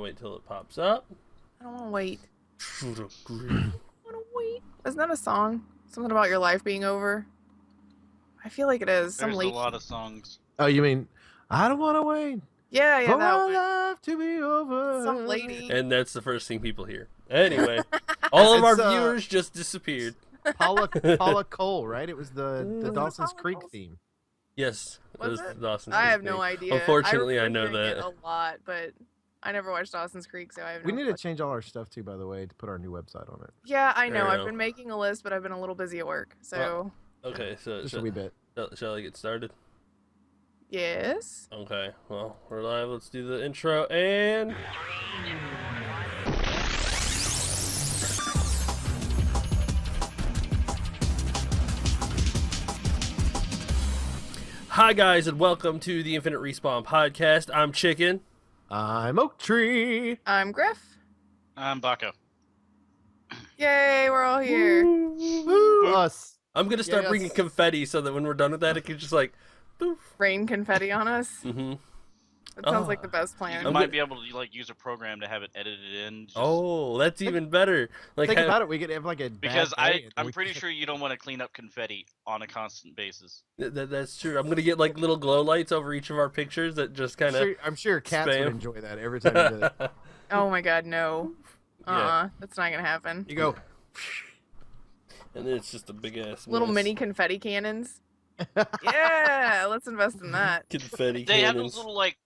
wait till it pops up. I don't want to wait. Shoot a I Grif. don't want to wait. Isn't that a song? Something about your life being over? I feel like it is. There's a lot of songs. Oh, you mean I don't want to wait Yeah, for that my one. life to be over? Some lady. And that's the first thing people hear. Anyway, all of our It's, viewers just disappeared. Paula Cole, right? It was the Was it Dawson's Paula Creek Cole's? theme. Yes, it Was was it? the Dawson's I Creek have no thing. idea. Unfortunately, I know remember hearing that. it a lot, but I never watched Dawson's Creek, so I have no We need to clue. change all our stuff too, by the way, to put our new website on it. Yeah, I know. I I've know. been making a list, but I've been a little busy at work. So, Okay, so Just a wee bit. shall I get started? yes. Okay, well, we're live. Let's do the intro and... Hi guys, and welcome to the Infinite Respawn podcast. I'm Chicken. I'm Oak Tree. I'm Grif. I'm Baco. Yay, we're all here. Woo, us. I'm gonna start Yes. bringing confetti so that when we're done with that, it can just like, poof. Rain confetti on us. Mm-hmm. That sounds Oh. like the best You plan. I'm might gonna- be able to use a program to have it edited in. just- Oh, that's even better. Like, Think about it. We could have like a Because bad day, and I'm we pretty could- sure you don't want to clean up confetti on a constant basis. that's true. I'm gonna get like little glow lights over each of our pictures that just kind of. I'm sure cats spam. would enjoy that every time you did it. Oh my god, no. Yeah. That's not gonna happen. You go. And then it's just a big ass Little mess. mini confetti cannons. Yeah, let's invest in that. confetti They have cannons. those little like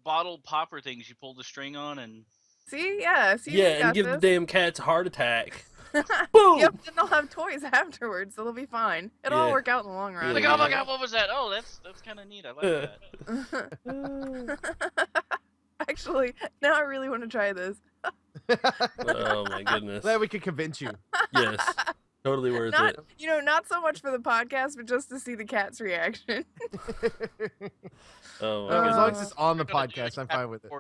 bottle popper things you pull the string on, and See, yeah, see, Yeah, we and got give the this. damn cats a heart attack. Boom! Yep, then they'll have toys afterwards, so they'll be fine. It'll all Yeah. work out in the long run. Yeah. like, oh my god, what was that? Oh, that's kind of neat. I like that. Actually, now I really want to try this. Oh my goodness. Glad we could convince you. Yes, totally worth Not, it. not so much for the podcast, but just to see the cat's reaction. Oh my As long goodness. as it's on the We're gonna do podcast, I'm fine with it.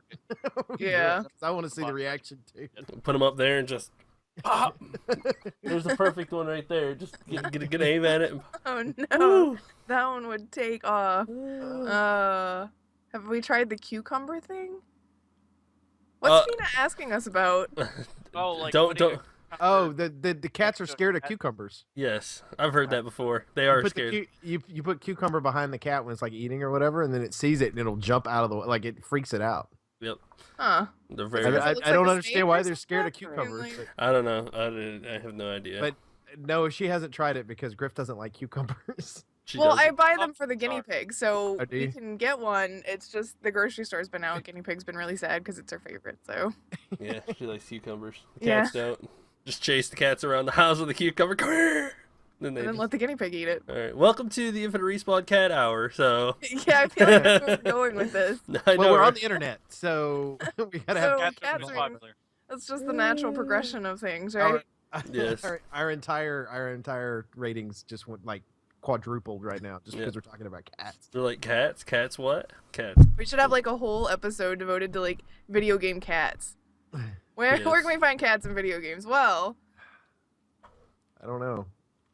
Yeah. 'Cause I want to see the reaction too. Put them up there and just pop. There's the perfect one right there. Just get a good aim at it. And... Oh no, Woo. that one would take off. Have we tried the cucumber thing? What's Tina asking us about? Oh, like don't. Oh, the cats are scared of cucumbers. Yes, I've heard that before. They are You put scared. you put cucumber behind the cat when it's like eating or whatever, and then it sees it and it'll jump out of the way. Like it freaks it out. Yep, Huh? they're I, very. Does it I, look I don't like a understand snake why or they're scared of something? cucumbers. Like- But, I don't know. I have no idea. but no, she hasn't tried it because Grif doesn't like cucumbers. She Well, does. I buy them for the guinea pig, so Oh, do we you? can get one. It's just the grocery store's been out. Guinea pig's been really sad because it's her favorite. So Yeah, she likes cucumbers. The Yeah. cats don't. Just chase the cats around the house with a cucumber. Come here. Then they and then just... let the guinea pig eat it. All right. Welcome to the Infinite Respawn Cat Hour. So Yeah, I feel like that's where we're going with this. I know Well, we're right? on the internet, so we gotta have So- Cats are cats most are- popular. That's just the natural progression of things, our, right? Yes. our entire ratings just went like quadrupled right now just Yeah. because we're talking about cats. They're like cats. Cats what? Cats. We should have like a whole episode devoted to like video game cats. Where Yes. can we find cats in video games? Well, I don't know.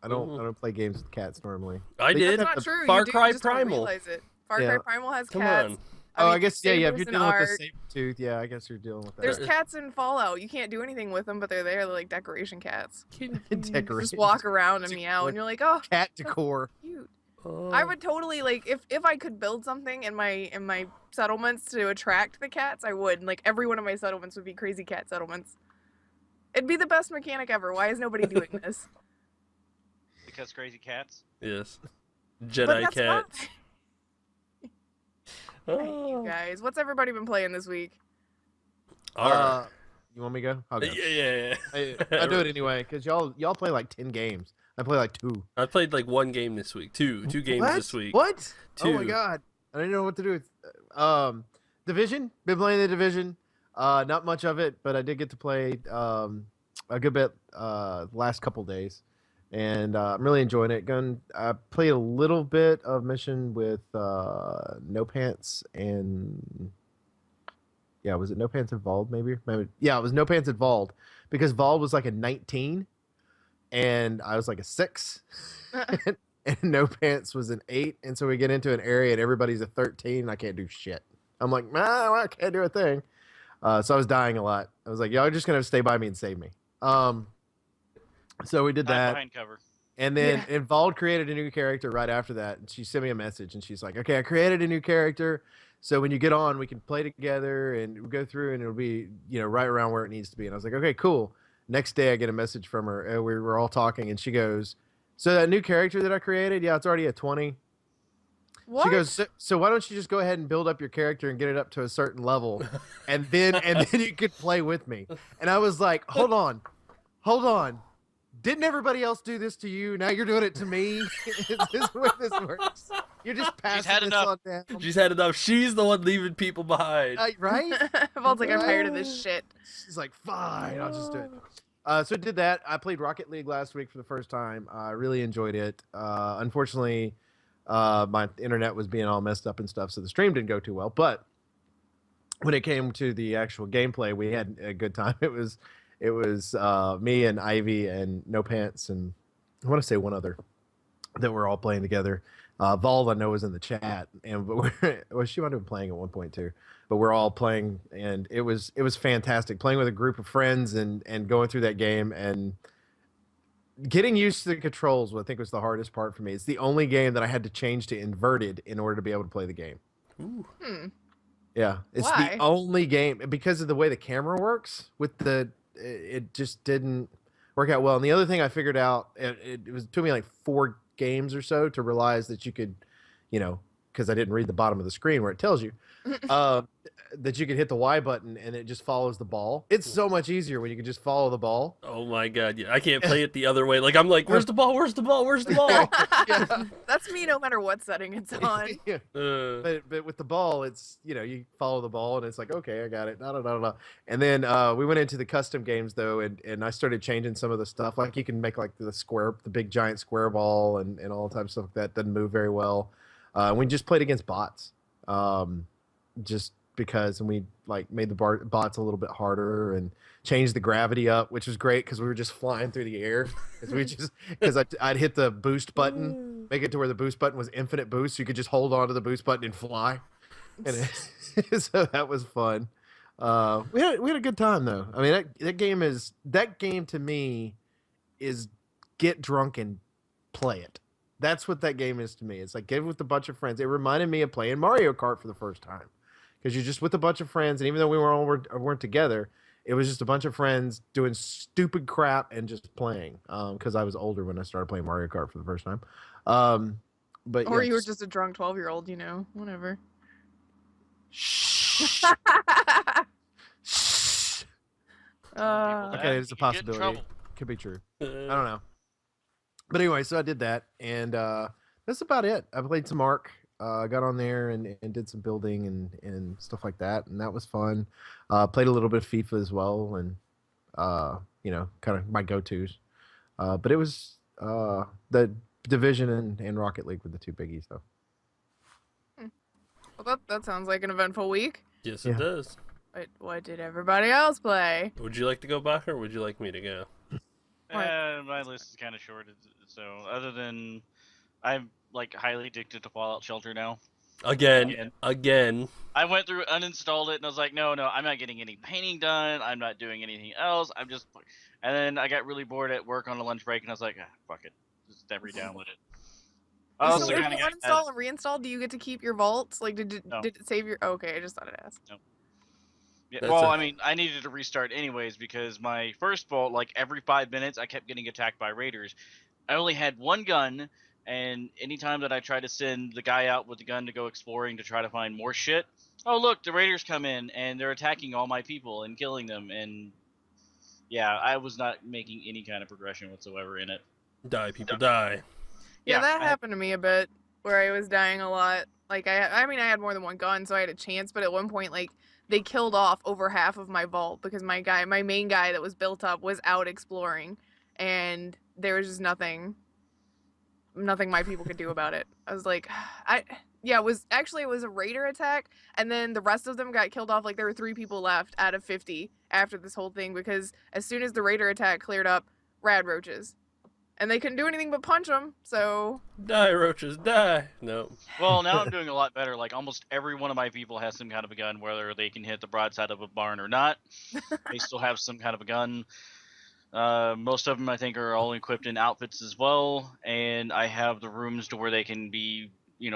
I don't play games with cats normally. I They did. got that's not true. Far you do, Cry you just don't Primal. realize it. Far Yeah. Cry Primal has Come cats. on. I guess yeah. If Sabers you're and dealing with Ark. the saber tooth, yeah, I guess you're dealing with that. There's cats in Fallout. You can't do anything with them, but they're there. They're like decoration cats. Decoration. Just walk around and meow, and you're like, oh, cat decor. cute. Oh. I would totally like if I could build something in my settlements to attract the cats, I would. And, like every one of my settlements would be crazy cat settlements. It'd be the best mechanic ever. Why is nobody doing this? Because crazy cats. Yes. But Jedi that's cats. Hey, Oh. you guys, what's everybody been playing this week? All right. You want me to go? I'll go. Yeah. I'll do it anyway because y'all play like 10 games. I play like 2. I played like one game this week. Two games What? this week. What? Oh my 2. god! I didn't know what to do with. Division. Been playing the Division. Not much of it, but I did get to play a good bit last couple days, and I'm really enjoying it. I played a little bit of mission with No Pants and yeah, was it No Pants and Vald maybe? Yeah, it was No Pants and Vald because Vald was like a 19 and I was like a 6. And No Pants was an 8, and so we get into an area and everybody's a 13 and I can't do shit. I'm like, nah, I can't do a thing. So I was dying a lot. I was like, y'all are just gonna stay by me and save me. So we did Hide that. behind cover. And then Vald created a new character right after that. And she sent me a message and she's like, okay, I created a new character. So when you get on, we can play together and we'll go through and it'll be, right around where it needs to be. And I was like, okay, cool. Next day I get a message from her. And we were all talking and she goes, so that new character that I created, yeah, it's already at 20. What? She goes, so why don't you just go ahead and build up your character and get it up to a certain level, and then you could play with me. And I was like, hold on. Didn't everybody else do this to you? Now you're doing it to me. Is this the way this works? You're just passing had this enough. on down. She's had enough. She's the one leaving people behind. Right? Vault's like, I'm tired of this shit. She's like, fine, I'll just do it. So I did that. I played Rocket League last week for the first time. I really enjoyed it. Unfortunately, my internet was being all messed up and stuff, so the stream didn't go too well. But when it came to the actual gameplay, we had a good time. It was me and Ivy and No Pants and I want to say one other that we're all playing together. Vald, I know, was in the chat, and she might have been playing at one point too. But we're all playing, and it was fantastic playing with a group of friends and going through that game and getting used to the controls. I think was the hardest part for me. It's the only game that I had to change to inverted in order to be able to play the game. Ooh. Yeah, it's Why? the only game because of the way the camera works. It just didn't work out well. And the other thing I figured out, it took me like 4 games or so to realize that you could, because I didn't read the bottom of the screen where it tells you that you could hit the Y button and it just follows the ball. It's so much easier when you can just follow the ball. Oh my god, yeah. I can't play it the other way. Like I'm like, where's the ball? Where's the ball? Where's the ball? Yeah. That's me no matter what setting it's on. Yeah. But with the ball, it's you follow the ball and it's like, okay, I got it. And then we went into the custom games though, and I started changing some of the stuff. Like you can make like the big giant square ball and all types of stuff that doesn't move very well. We just played against bots, just because, and we like made the bots a little bit harder and changed the gravity up, which was great because we were just flying through the air. Because I'd hit the boost button, make it to where the boost button was infinite boost, so you could just hold on to the boost button and fly. And so that was fun. We had a good time though. I mean, that game to me is get drunk and play it. That's what that game is to me. It's like get with a bunch of friends. It reminded me of playing Mario Kart for the first time because you're just with a bunch of friends, and even though we weren't together, it was just a bunch of friends doing stupid crap and just playing. Because I was older when I started playing Mario Kart for the first time. But Or yeah, you were just a drunk 12-year-old, whatever. Shh. Shh. Uh, Okay, it's a You can get in possibility. trouble. Could be true. I don't know. But anyway, so I did that, and that's about it. I played some Ark, got on there and did some building and stuff like that, and that was fun. Played a little bit of FIFA as well, and kind of my go-tos. But it was the Division and Rocket League were the 2 biggies, though. well, that sounds like an eventful week. Yes, Yeah. it does. What did everybody else play? Would you like to go back or would you like me to go? My list is kind of short, so other than I'm like highly addicted to Fallout Shelter now. Again. I went through, uninstalled it, and I was like, no, I'm not getting any painting done. I'm not doing anything else. And then I got really bored at work on a lunch break, and I was like, fuck it, just never re-download it. I So also if you kind of got uninstall and reinstall, do you get to keep your vaults? Like, did No. it save your? Oh, okay, I just thought I'd ask. Yeah, That's well, a- I mean, I needed to restart anyways because my first vault, like every 5 minutes, I kept getting attacked by raiders. I only had one gun, and anytime that I tried to send the guy out with the gun to go exploring to try to find more shit, oh look, the raiders come in and they're attacking all my people and killing them, and yeah, I was not making any kind of progression whatsoever in it. Die, people, die. Yeah, Yeah, that I- happened to me a bit, where I was dying a lot. Like, I mean, I had more than one gun, so I had a chance. But at one point, like, they killed off over half of my vault because my main guy that was built up was out exploring, and there was just nothing my people could do about it. I was like, it was a raider attack, and then the rest of them got killed off. Like, there were 3 people left out of 50 after this whole thing, because as soon as the raider attack cleared up, rad roaches. and they couldn't do anything but punch them. So Die, roaches, die. No. Well, now I'm doing a lot better. Like almost every one of my people has some kind of a gun, whether they can hit the broadside of a barn or not. They still have some kind of a gun. Most of them, I think, are all equipped in outfits as well, and I have the rooms to where they can be,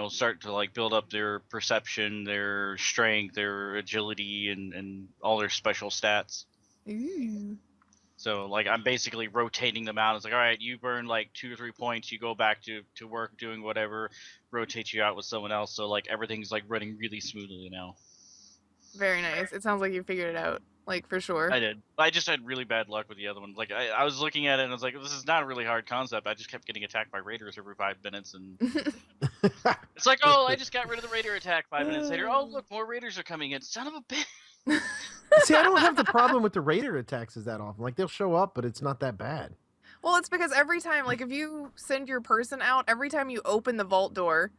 start to like build up their perception, their strength, their agility, and all their special stats. ooh. So like I'm basically rotating them out. It's like, all right, you burn like 2 or 3 points, you go back to work doing whatever, rotate you out with someone else. So like everything's like running really smoothly now. Very nice. It sounds like you figured it out, like for sure. I did. I just had really bad luck with the other one. Like I was looking at it and I was like, this is not a really hard concept. I just kept getting attacked by raiders every 5 minutes, and it's like, oh, I just got rid of the raider attack 5 minutes later. Oh, look, more raiders are coming in. Son of a bitch. See, I don't have the problem with the raider attacks that often. Like they'll show up, but it's not that bad. Well, it's because every time, like if you send your person out, every time you open the vault door,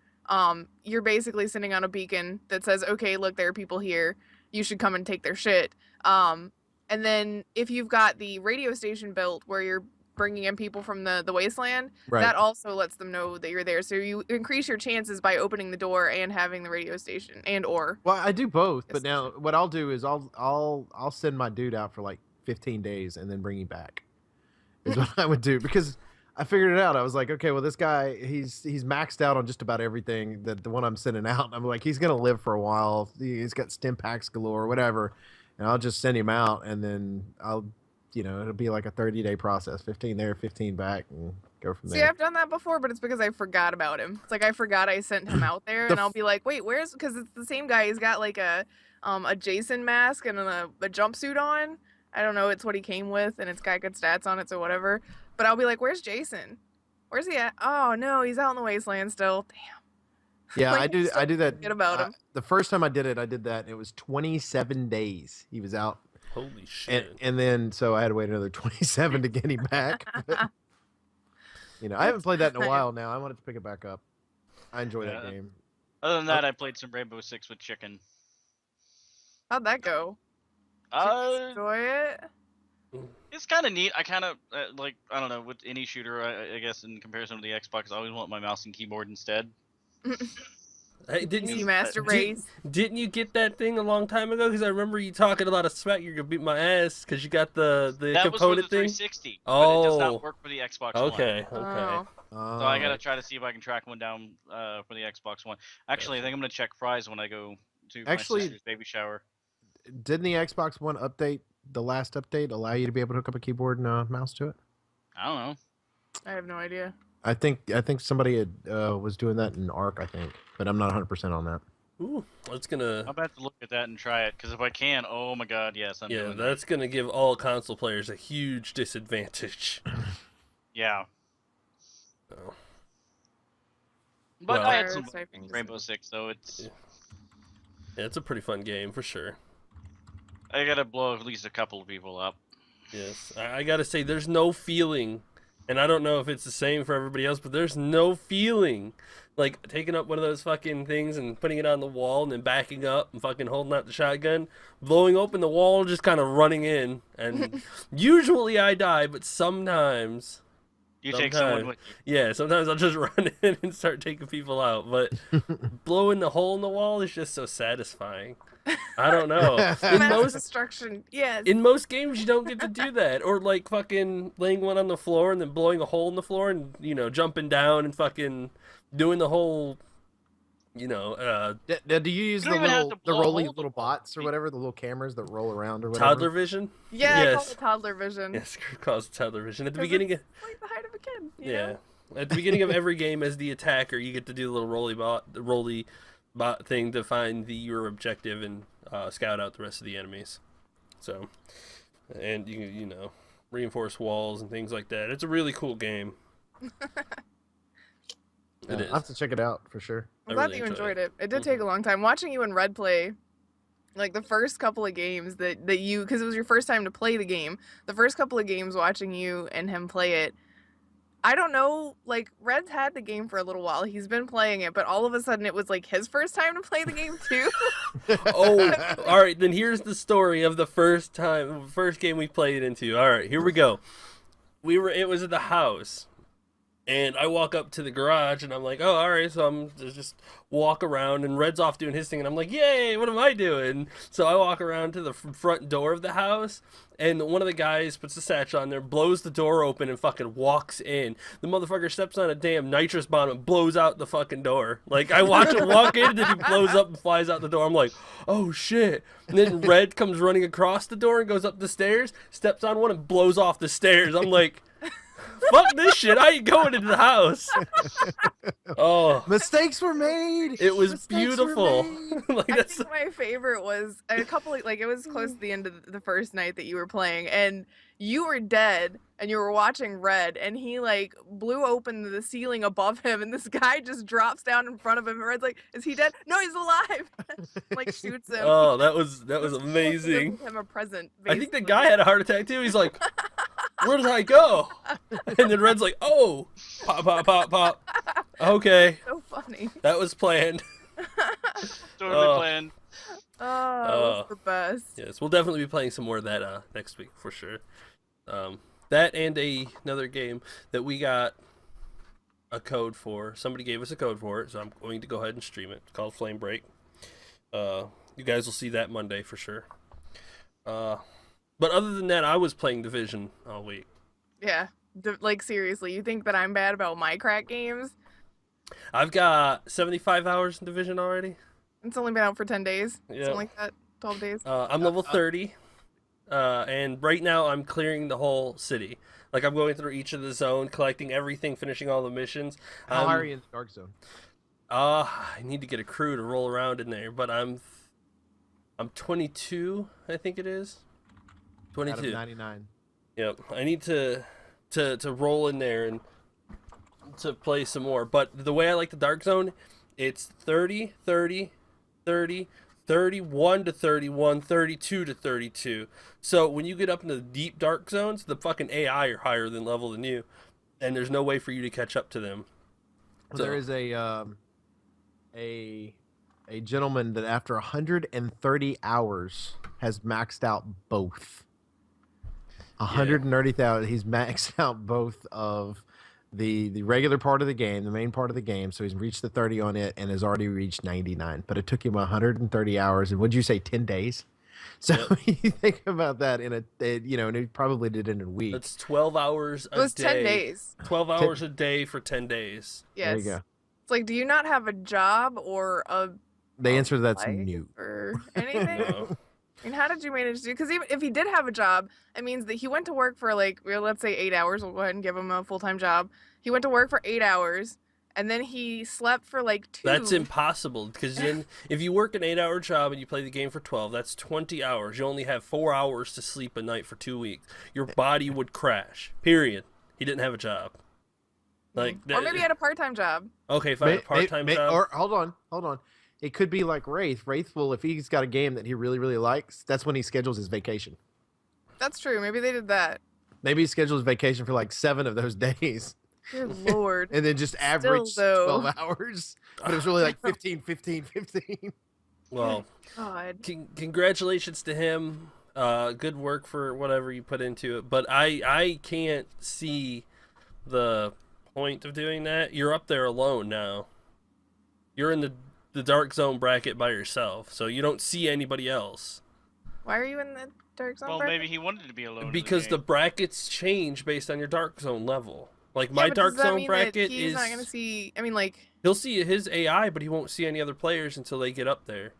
you're basically sending out a beacon that says, okay, look, there are people here. You should come and take their shit. And then if you've got the radio station built where you're bringing in people from the wasteland, Right. that also lets them know that you're there. So you increase your chances by opening the door and having the radio station or. Well, I do both, but Yes. now what I'll do is I'll send my dude out for like 15 days and then bring him back. Is what I would do, because I figured it out. I was like, okay, well this guy he's maxed out on just about everything that the one I'm sending out. I'm like, he's gonna live for a while. He's got stim packs galore, whatever, and I'll just send him out, and then I'll, it'll be like a 30-day process, 15 there, 15 back, and go from See, there. I've done that before, but it's because I forgot about him. It's like I forgot I sent him out there, and I'll be like, wait, where's? Because it's the same guy. He's got like a Jason mask and a jumpsuit on. I don't know. It's what he came with, and it's got good stats on it, so whatever. But I'll be like, where's Jason? Where's he at? Oh no, he's out in the wasteland still. Damn. Yeah, Like, I do. you I do that. forget about him. The first time I did that, and it was 27 days he was out, Holy and, shit. and then so I had to wait another 27 to get him back. But, I haven't played that in a while now. I wanted to pick it back up. I enjoy that Yeah. game. Other than that, I played some Rainbow Six with chicken. How'd that go? Did you enjoy it? It's kind of neat. I kind of I don't know, with any shooter, I guess in comparison to the Xbox, I always want my mouse and keyboard instead. Hey, didn't PC you Master did- Race. Didn't you get that thing a long time ago? Because I remember you talking a lot of smack. You're gonna beat my ass because you got the That was with the component thing. 360, but it does Oh. not work for the Xbox One. Okay. Oh. So I gotta try to see if I can track one down for the Xbox One. Actually, I think I'm gonna check fries when I go to my Actually- sister's baby shower. Didn't the Xbox One update, the last update, allow you to be able to hook up a keyboard and a mouse to it? I don't know. I have no idea. I think somebody had, was doing that in Arc, I think, but I'm not 100% on that. Ooh, that's gonna. I'm about to look at that and try it, because if I can, oh my god, yes, I'm Yeah, doing that. that's gonna give all console players a huge disadvantage. Yeah. Oh. But Well- I had some Typing Rainbow Six, though. It's Yeah, it's a pretty fun game for sure. I gotta blow at least a couple of people up. Yes, I gotta say, there's no feeling, and I don't know if it's the same for everybody else, but there's no feeling like taking up one of those fucking things and putting it on the wall and then backing up and fucking holding out the shotgun, blowing open the wall, just kind of running in, and usually I die, but sometimes, You take someone Sometime. with you. yeah, sometimes I'll just run in and start taking people out, but blowing the hole in the wall is just so satisfying. I don't know. In Mass most destruction. Yes. in most games, you don't get to do that, or like fucking laying one on the floor and then blowing a hole in the floor and jumping down and fucking doing the whole, Do you use You the don't even have little to the blow a rolly hole in the little wall. bots or whatever, the little cameras that roll around or whatever? toddler vision. Yeah, I call Yes. it toddler vision. Yes, calls it toddler vision. At the 'Cause beginning, it's like the height of a kid. You yeah, know? at the beginning of every game, as the attacker, you get to do the little rolly bot thing to find your objective and scout out the rest of the enemies. So, and you reinforce walls and things like that. It's a really cool game. It is. I'll have to check it out for sure. I I'm glad really that you enjoy enjoyed it. it. It did take a long time. Watching you and Red play, like the first couple of games that you, because it was your first time to play the game, the first couple of games watching you and him play it, I don't know, like Red's had the game for a little while. He's been playing it, but all of a sudden it was like his first time to play the game too. Oh, all right. Then here's the story of the first game we played it into. All right, here we go. It was at the house, And I walk up to the garage and I'm like, oh, all right. So I'm just walk around and Red's off doing his thing. And I'm like, yay, what am I doing? So I walk around to the front door of the house and one of the guys puts the satchel on there, blows the door open and fucking walks in. The motherfucker steps on a damn nitrous bomb and blows out the fucking door. Like I watch him walk in and then he blows up and flies out the door. I'm like, oh shit. And then Red comes running across the door and goes up the stairs, steps on one and blows off the stairs. I'm like, fuck this shit. I ain't going into the house. Oh. Mistakes were made. It was Mistakes were beautiful. made. Like, I that's think my favorite was a couple like it was close to the end of the first night that you were playing and you were dead and you were watching Red and he like blew open the ceiling above him and this guy just drops down in front of him and Red's like, is he dead? No, he's alive. Like shoots him. Oh, that was amazing. Him a present. I think the basically. guy had a heart attack too. He's like, where did I go? And then Red's like, oh, pop, pop, pop, pop. Okay, So funny. that was planned. Totally planned. Oh, it was the best. Yes, we'll definitely be playing some more of that next week for sure. That and another game that we got a code for. Somebody gave us a code for it, so I'm going to go ahead and stream it. It's called Flame Break. You guys will see that Monday for sure. But other than that, I was playing Division all week. Yeah. Like seriously, you think that I'm bad about my crack games? I've got 75 hours in Division already. It's only been out for 10 days. Yeah. Something like that. 12 days. I'm level 30. And right now I'm clearing the whole city. Like I'm going through each of the zone, collecting everything, finishing all the missions. How high are you in the Dark Zone? I need to get a crew to roll around in there, but I'm 22, I think it is. 22. Out of 99. Yep. I need to roll in there and to play some more. But the way I like the Dark Zone, it's 30, 30, 30, 31 to 31, 32 to 32. So when you get up into the deep dark zones, the fucking AI are higher than level than you, and there's no way for you to catch up to them. So, there is a gentleman that after 130 hours has maxed out both. 130,000. He's maxed out both of the regular part of the game, the main part of the game. So he's reached the 30 on it and has already reached 99. But it took him 130 hours. And would you say 10 days? So you think about that and he probably did it in a week. That's 12 hours a day. It was 10 days. 12 hours a day for 10 days. Yes. There you go. It's like, do you not have a job or a The answer to that's life new. or anything? No. I mean, how did you manage to do? Because even if he did have a job, it means that he went to work for like, well, let's say 8 hours. We'll go ahead and give him a full-time job. He went to work for 8 hours, and then he slept for like 2. That's impossible because then if you work an 8-hour job and you play the game for 12, that's 20 hours. You only have 4 hours to sleep a night for 2 weeks. Your body would crash. Period. He didn't have a job. Like, Or maybe he had a part-time job. okay, fine, a part-time job. Or hold on. It could be like Wraith. Wraith will, if he's got a game that he really, really likes, that's when he schedules his vacation. That's true. Maybe they did that. Maybe he schedules vacation for like 7 of those days. Good lord. And then just average though. 12 hours. But it was really like 15, 15, 15. Well, God. congratulations to him. Good work for whatever you put into it. But I can't see the point of doing that. You're up there alone now. You're in the dark zone bracket by yourself, so you don't see anybody else. Why are you in the dark zone? Well, bracket? maybe he wanted to be alone. Because the brackets change based on your dark zone level. Like Yeah, my but dark does that zone mean that bracket he's is not gonna see. I mean, like. he'll see his AI, but he won't see any other players until they get up there.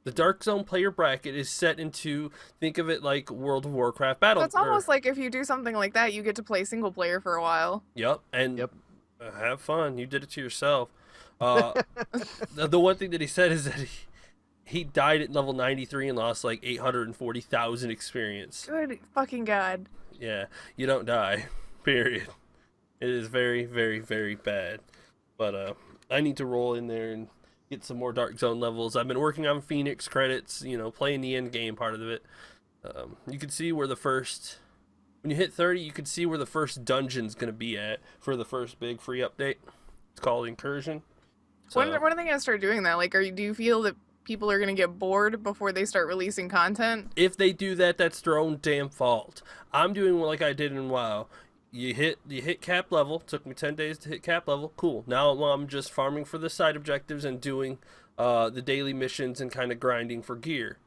The Dark Zone player bracket is set into, think of it like World of Warcraft Battle. It's almost like if you do something like that, you get to play single player for a while. Yep, and Yep. Have fun. You did it to yourself. The one thing that he said is that he died at level 93 and lost like 840,000 experience. Good fucking god. Yeah, you don't die. Period. It is very, very, very bad. But I need to roll in there and get some more Dark Zone levels. I've been working on Phoenix credits, playing the end game part of it. You can see where when you hit 30, you can see where the first dungeon's going to be at for the first big free update. It's called Incursion. So, When are they gonna start doing that? Like, do you feel that people are gonna get bored before they start releasing content? if they do that, that's their own damn fault. I'm doing like I did in WoW. you hit cap level. Took me 10 days to hit cap level. Cool. Now I'm just farming for the side objectives and doing the daily missions and kind of grinding for gear.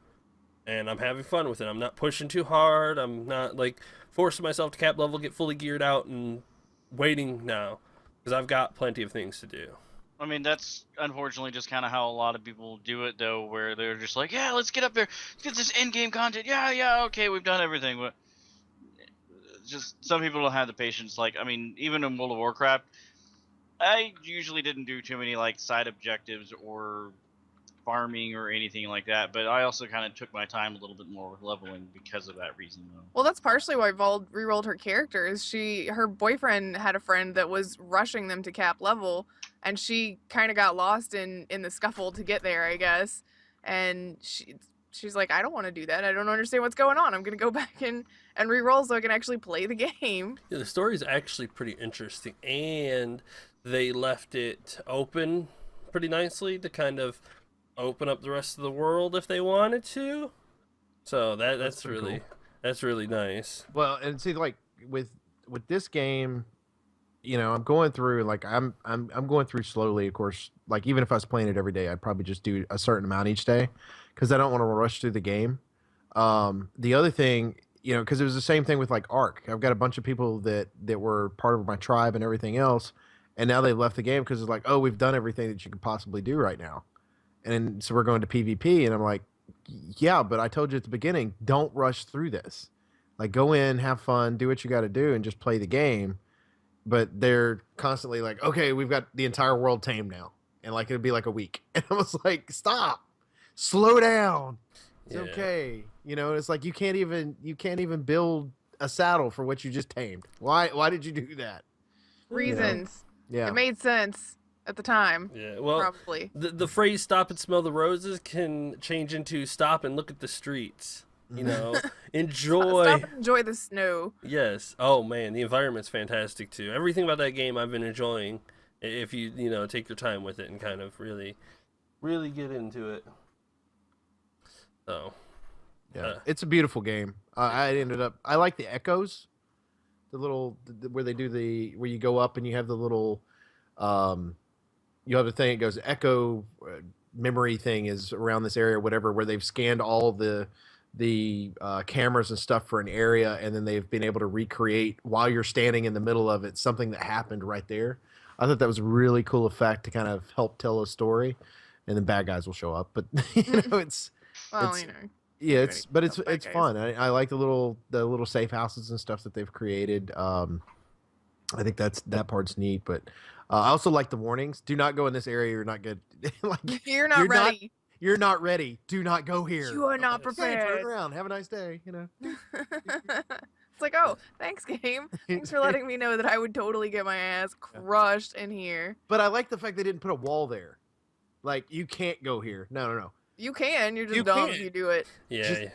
And I'm having fun with it. I'm not pushing too hard. I'm not like forcing myself to cap level, get fully geared out, and waiting now because I've got plenty of things to do. I mean, that's unfortunately just kind of how a lot of people do it, though, where they're just like, yeah, let's get up there, let's get this end-game content. Yeah, okay, we've done everything. But just some people don't have the patience. Like, I mean, even in World of Warcraft, I usually didn't do too many like side objectives or farming or anything like that, but I also kind of took my time a little bit more with leveling because of that reason, though. Well, that's partially why Vald rerolled her characters. Her boyfriend had a friend that was rushing them to cap level, and she kind of got lost in the scuffle to get there, I guess. And she's like, I don't want to do that. I don't understand what's going on. I'm gonna go back and reroll so I can actually play the game. Yeah, the story is actually pretty interesting, and they left it open pretty nicely to kind of open up the rest of the world if they wanted to. So that's really cool. That's really nice. Well, and see, like with this game, you know, I'm going through like I'm going through slowly. Of course, like even if I was playing it every day, I'd probably just do a certain amount each day because I don't want to rush through the game. The other thing, you know, because it was the same thing with like Ark. I've got a bunch of people that were part of my tribe and everything else, and now they've left the game because it's like, oh, we've done everything that you could possibly do right now. And so we're going to PvP, and I'm like, yeah, but I told you at the beginning, don't rush through this. Like, go in, have fun, do what you got to do, and just play the game. But they're constantly like, okay, we've got the entire world tamed now. And, like, it'd be like a week. And I was like, stop. Slow down. It's okay. You know, it's like you can't even build a saddle for what you just tamed. Why did you do that? Reasons. You know? Yeah. It made sense at the time. Yeah, well, probably. The phrase "stop and smell the roses" can change into "stop and look at the streets." You know, enjoy. Stop and enjoy the snow. Yes. Oh man, the environment's fantastic too. Everything about that game I've been enjoying. If you take your time with it and kind of really get into it. So. Yeah, it's a beautiful game. I like the echoes, where they do where you go up and you have the little, you have the thing. It goes echo memory thing is around this area, or whatever, where they've scanned all of the cameras and stuff for an area, and then they've been able to recreate while you're standing in the middle of it something that happened right there. I thought that was a really cool effect to kind of help tell a story, and then bad guys will show up, but it's yeah, it's fun. I like the little safe houses and stuff that they've created. I think that part's neat, but I also like the warnings. Do not go in this area. You're not good. Like you're not ready. You're not ready. Do not go here. You are not prepared. Hey, turn around. Have a nice day. You know. It's like, oh, thanks, game. Thanks for letting me know that I would totally get my ass crushed in here. But I like the fact they didn't put a wall there. Like, you can't go here. No. You can. You're just dumb if you do it. Yeah.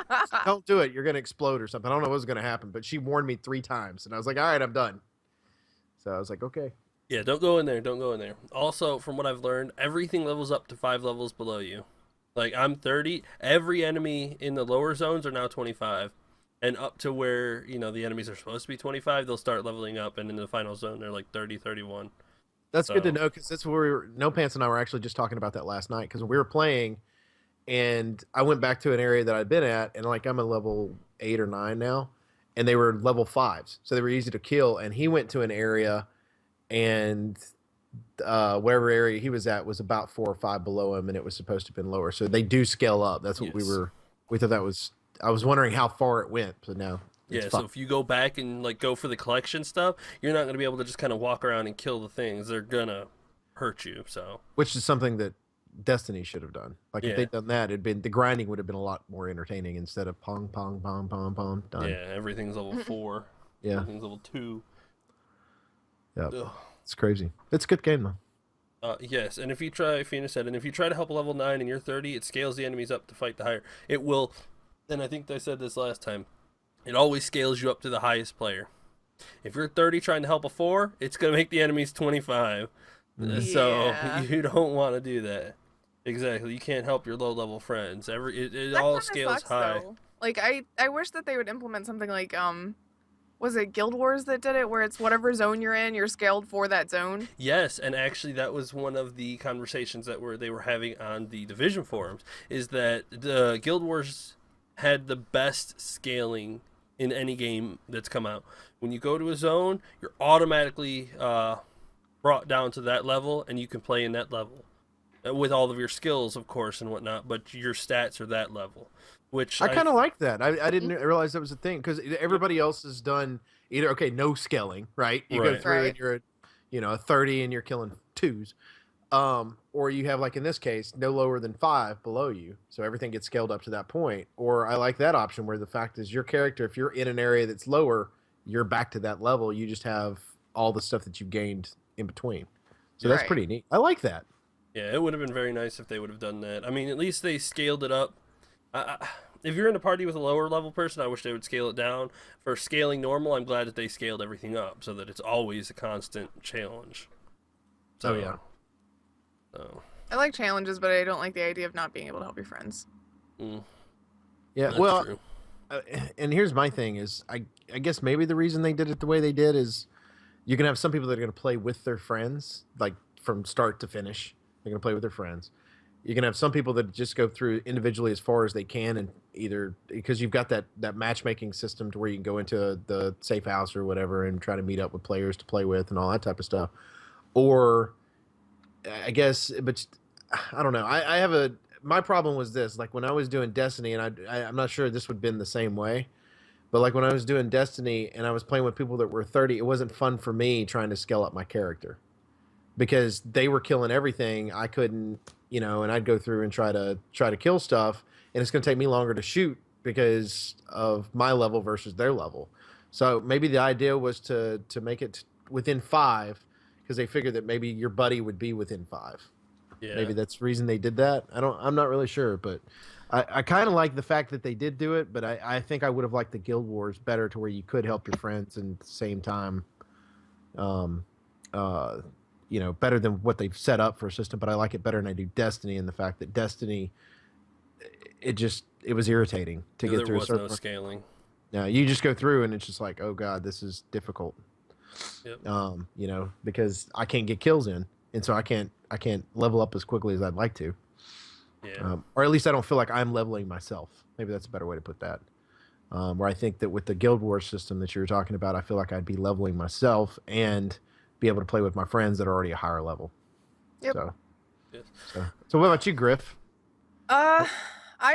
Just don't do it. You're going to explode or something. I don't know what's going to happen, but she warned me 3 times. And I was like, all right, I'm done. So I was like, okay. Yeah, don't go in there. Don't go in there. Also, from what I've learned, everything levels up to 5 levels below you. Like, I'm 30. Every enemy in the lower zones are now 25. And up to where, the enemies are supposed to be 25, they'll start leveling up. And in the final zone, they're like 30, 31. That's good to know, because that's where No Pants and I were actually just talking about that last night, because we were playing, and I went back to an area that I'd been at, and like I'm a level 8 or 9 now, and they were level 5s, so they were easy to kill. And he went to an area, and whatever area he was at was about 4 or 5 below him, and it was supposed to have been lower. So they do scale up. That's what we thought that was. I was wondering how far it went, so now. Yeah, so if you go back and like go for the collection stuff, you're not going to be able to just kind of walk around and kill the things. They're going to hurt you, so. Which is something that Destiny should have done. Like, if they'd done that, the grinding would have been a lot more entertaining instead of pong, pong, pong, pong, pong, done. Yeah, everything's level 4. Yeah. Everything's level 2. Yeah. It's crazy. It's a good game, though. Yes, and if you try, Fina said, and if you try to help a level 9 and you're 30, it scales the enemies up to fight the higher. It will, and I think I said this last time, it always scales you up to the highest player. If you're 30 trying to help a 4, it's going to make the enemies 25. So you don't want to do that. Exactly. You can't help your low-level friends. It all scales high. Though. Like, I wish that they would implement something like was it Guild Wars that did it, where it's whatever zone you're in, you're scaled for that zone? Yes, and actually that was one of the conversations that they were having on the Division forums, is that the Guild Wars had the best scaling in any game that's come out. When you go to a zone, you're automatically brought down to that level, and you can play in that level with all of your skills, of course, and whatnot. But your stats are that level, which I kind of like that. I didn't realize that was a thing because everybody else has done either no scaling, right? You go Right. through and you're a 30 and you're killing 2s, or you have, like in this case, no lower than 5 below you, so everything gets scaled up to that point. Or I like that option where the fact is your character, if you're in an area that's lower, you're back to that level. You just have all the stuff that you've gained in between. So that's Right. pretty neat. I like that. Yeah, it would have been very nice if they would have done that. I mean, at least they scaled it up. If you're in a party with a lower level person, I wish they would scale it down. For scaling normal, I'm glad that they scaled everything up so that it's always a constant challenge. So, Oh, yeah. So, I like challenges, but I don't like the idea of not being able to help your friends. Yeah. that's Well, true. and here's my thing is I guess maybe the reason they did it the way they did is you can have some people that are going to play with their friends, like from start to finish. They're going to play with their friends. You can have some people that just go through individually as far as they can, and either because you've got that matchmaking system to where you can go into the safe house or whatever and try to meet up with players to play with and all that type of stuff. Or I guess, but I don't know. I have my problem was this, like when I was doing Destiny, and I'm not sure this would have been the same way, but like when I was doing Destiny and I was playing with people that were 30, it wasn't fun for me trying to scale up my character because they were killing everything. I couldn't, and I'd go through and try to kill stuff, and it's going to take me longer to shoot because of my level versus their level. So maybe the idea was to make it within 5 because they figured that maybe your buddy would be within 5. Yeah. Maybe that's the reason they did that. I'm not really sure, but I kind of like the fact that they did do it, but I think I would have liked the Guild Wars better to where you could help your friends and at the same time, better than what they've set up for a system. But I like it better than I do Destiny, and the fact that Destiny, it was irritating to get There through. was no scaling. Yeah, you just go through and it's just like, oh god, this is difficult. Yep. Because I can't get kills in, and so I can't level up as quickly as I'd like to. Yeah. Or at least I don't feel like I'm leveling myself. Maybe that's a better way to put that. Where I think that with the Guild Wars system that you were talking about, I feel like I'd be leveling myself and be able to play with my friends that are already a higher level. Yep. Yes. So what about you, Grif? I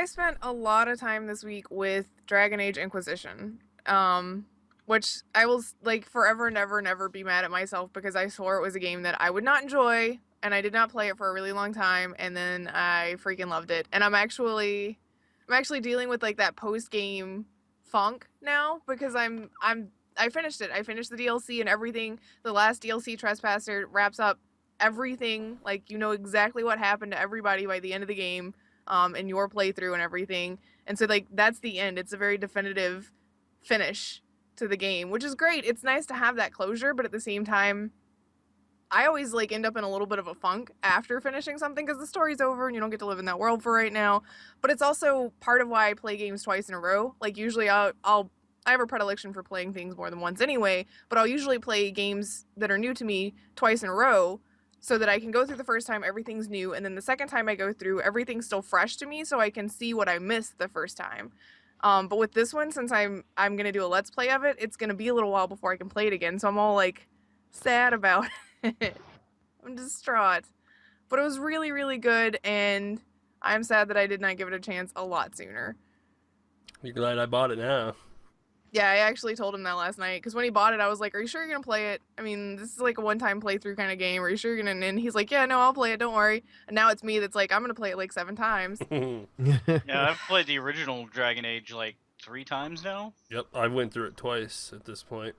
spent a lot of time this week with Dragon Age Inquisition, which I will forever, never be mad at myself because I swore it was a game that I would not enjoy, and I did not play it for a really long time, and then I freaking loved it. And I'm actually dealing with like that post game funk now because I finished it. I finished the DLC and everything. The last DLC, Trespasser, wraps up everything. Like, you know exactly what happened to everybody by the end of the game, in your playthrough and everything. And so like that's the end. It's a very definitive finish to the game, which is great. It's nice to have that closure, but at the same time, I always like end up in a little bit of a funk after finishing something because the story's over and you don't get to live in that world for right now. But it's also part of why I play games twice in a row. Like usually I have a predilection for playing things more than once anyway, but I'll usually play games that are new to me twice in a row so that I can go through the first time, everything's new, and then the second time I go through, everything's still fresh to me so I can see what I missed the first time. But with this one, since I'm gonna do a let's play of it, it's gonna be a little while before I can play it again, so I'm all like sad about it. I'm distraught. But it was really, really good, and I'm sad that I did not give it a chance a lot sooner. You're glad I bought it now. Yeah, I actually told him that last night, because when he bought it, I was like, are you sure you're going to play it? I mean, this is like a one-time playthrough kind of game. Are you sure you're going to... And he's like, yeah, no, I'll play it, don't worry. And now it's me that's like, I'm going to play it like 7 times. Yeah, I've played the original Dragon Age like 3 times now. Yep, I went through it twice at this point.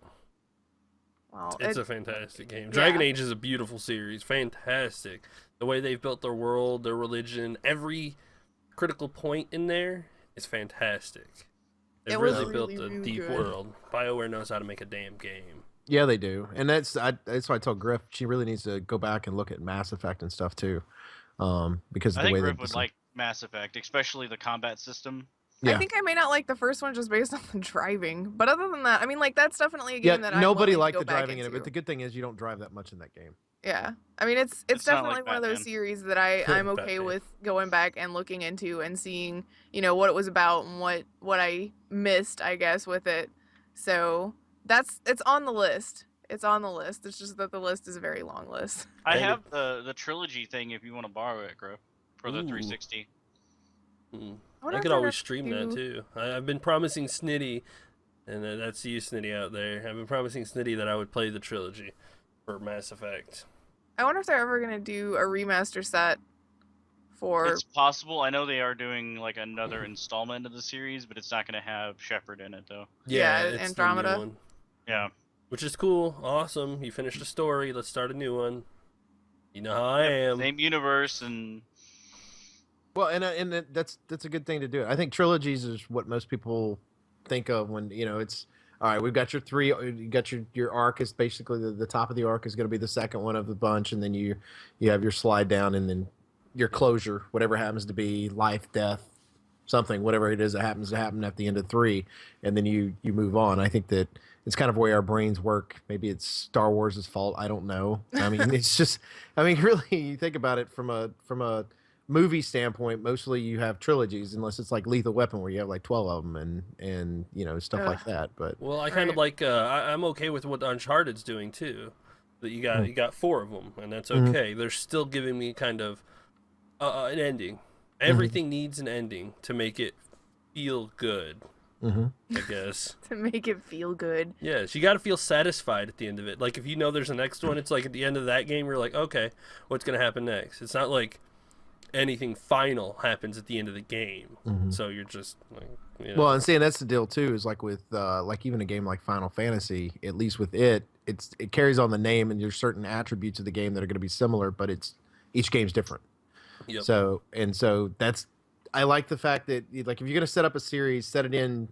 Well, It's a fantastic game. Dragon Age is a beautiful series. Fantastic. The way they've built their world, their religion, every critical point in there is fantastic. They really built a deep good. world. BioWare knows how to make a damn game. Yeah, they do, and that's why I told Griff she really needs to go back and look at Mass Effect and stuff too, because of I the way think they Griff would like Mass Effect, especially the combat system. Yeah. I think I may not like the first one just based on the driving, but other than that, I mean, like that's definitely a game that nobody I'm willing liked to go the back driving in it, into. but the good thing is you don't drive that much in that game. Yeah, I mean, it's It's not definitely like one of those Batman. series that I'm okay Batman. with going back and looking into and seeing, you know, what it was about and what I missed, I guess, with it. So it's on the list. It's on the list. It's just that the list is a very long list. I And have the trilogy thing if you want to borrow it, Grif, for the Ooh. 360. I could always stream that too. I've been promising Snitty, and that's you, Snitty, out there. I've been promising Snitty that I would play the trilogy for Mass Effect. I wonder if they're ever gonna do a remaster set for. It's possible. I know they are doing like another installment of the series, but it's not going to have Shepard in it though. Yeah, it's the new Andromeda. one, Yeah. which is cool, awesome. You finished the story. Let's start a new one. You know how I am. Same universe and Well, and that's a good thing to do. I think trilogies is what most people think of when it's all right. We've got your three. You got your arc is basically the top of the arc is going to be the second one of the bunch, and then you have your slide down, and then your closure, whatever happens to be life, death, something, whatever it is that happens to happen at the end of 3, and then you move on. I think that it's kind of the way our brains work. Maybe it's Star Wars' fault. I don't know. I mean, it's just. I mean, really, you think about it from a movie standpoint, mostly you have trilogies, unless it's like Lethal Weapon where you have like 12 of them and stuff like that. But Well, I kind of like. I'm okay with what Uncharted's doing too. That you got 4 of them, and that's okay. They're still giving me kind of an ending. Everything needs an ending to make it feel good. I guess. To make it feel good. Yes, you got to feel satisfied at the end of it. Like if you know there's a next one, it's like at the end of that game, you're like, okay, what's gonna happen next? It's not like anything final happens at the end of the game. So you're just like, well, and seeing that's the deal too, is like with like even a game like Final Fantasy, at least with it carries on the name, and there's certain attributes of the game that are going to be similar, but each game's different. Yep. So that's I like the fact that like if you're going to set up a series, set it in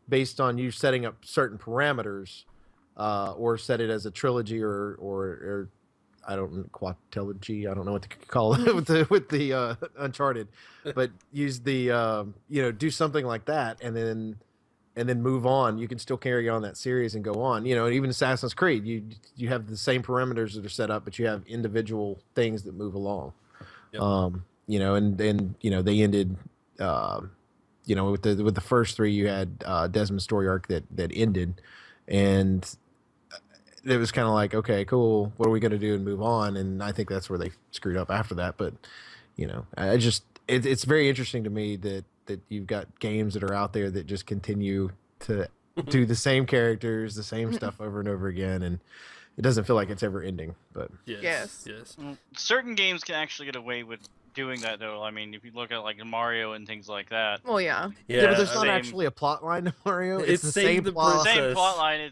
based on you setting up certain parameters, or set it as a trilogy or I don't quadrilogy. I don't know what to call it with the Uncharted, but use the do something like that and then move on. You can still carry on that series and go on. Even Assassin's Creed, you have the same parameters that are set up, but you have individual things that move along. Yep. And they ended. With the first 3, you had Desmond's story arc that ended, and it was kind of like, okay, cool. What are we going to do and move on? And I think that's where they screwed up after that. But, it's very interesting to me that you've got games that are out there that just continue to do the same characters, the same stuff over and over again. And it doesn't feel like it's ever ending. But Yes. certain games can actually get away with doing that though. I mean, if you look at like Mario and things like that. Well, yeah. Yeah, but there's not same- actually a plot line to Mario. It's the save same the plot. princess. Same plot line.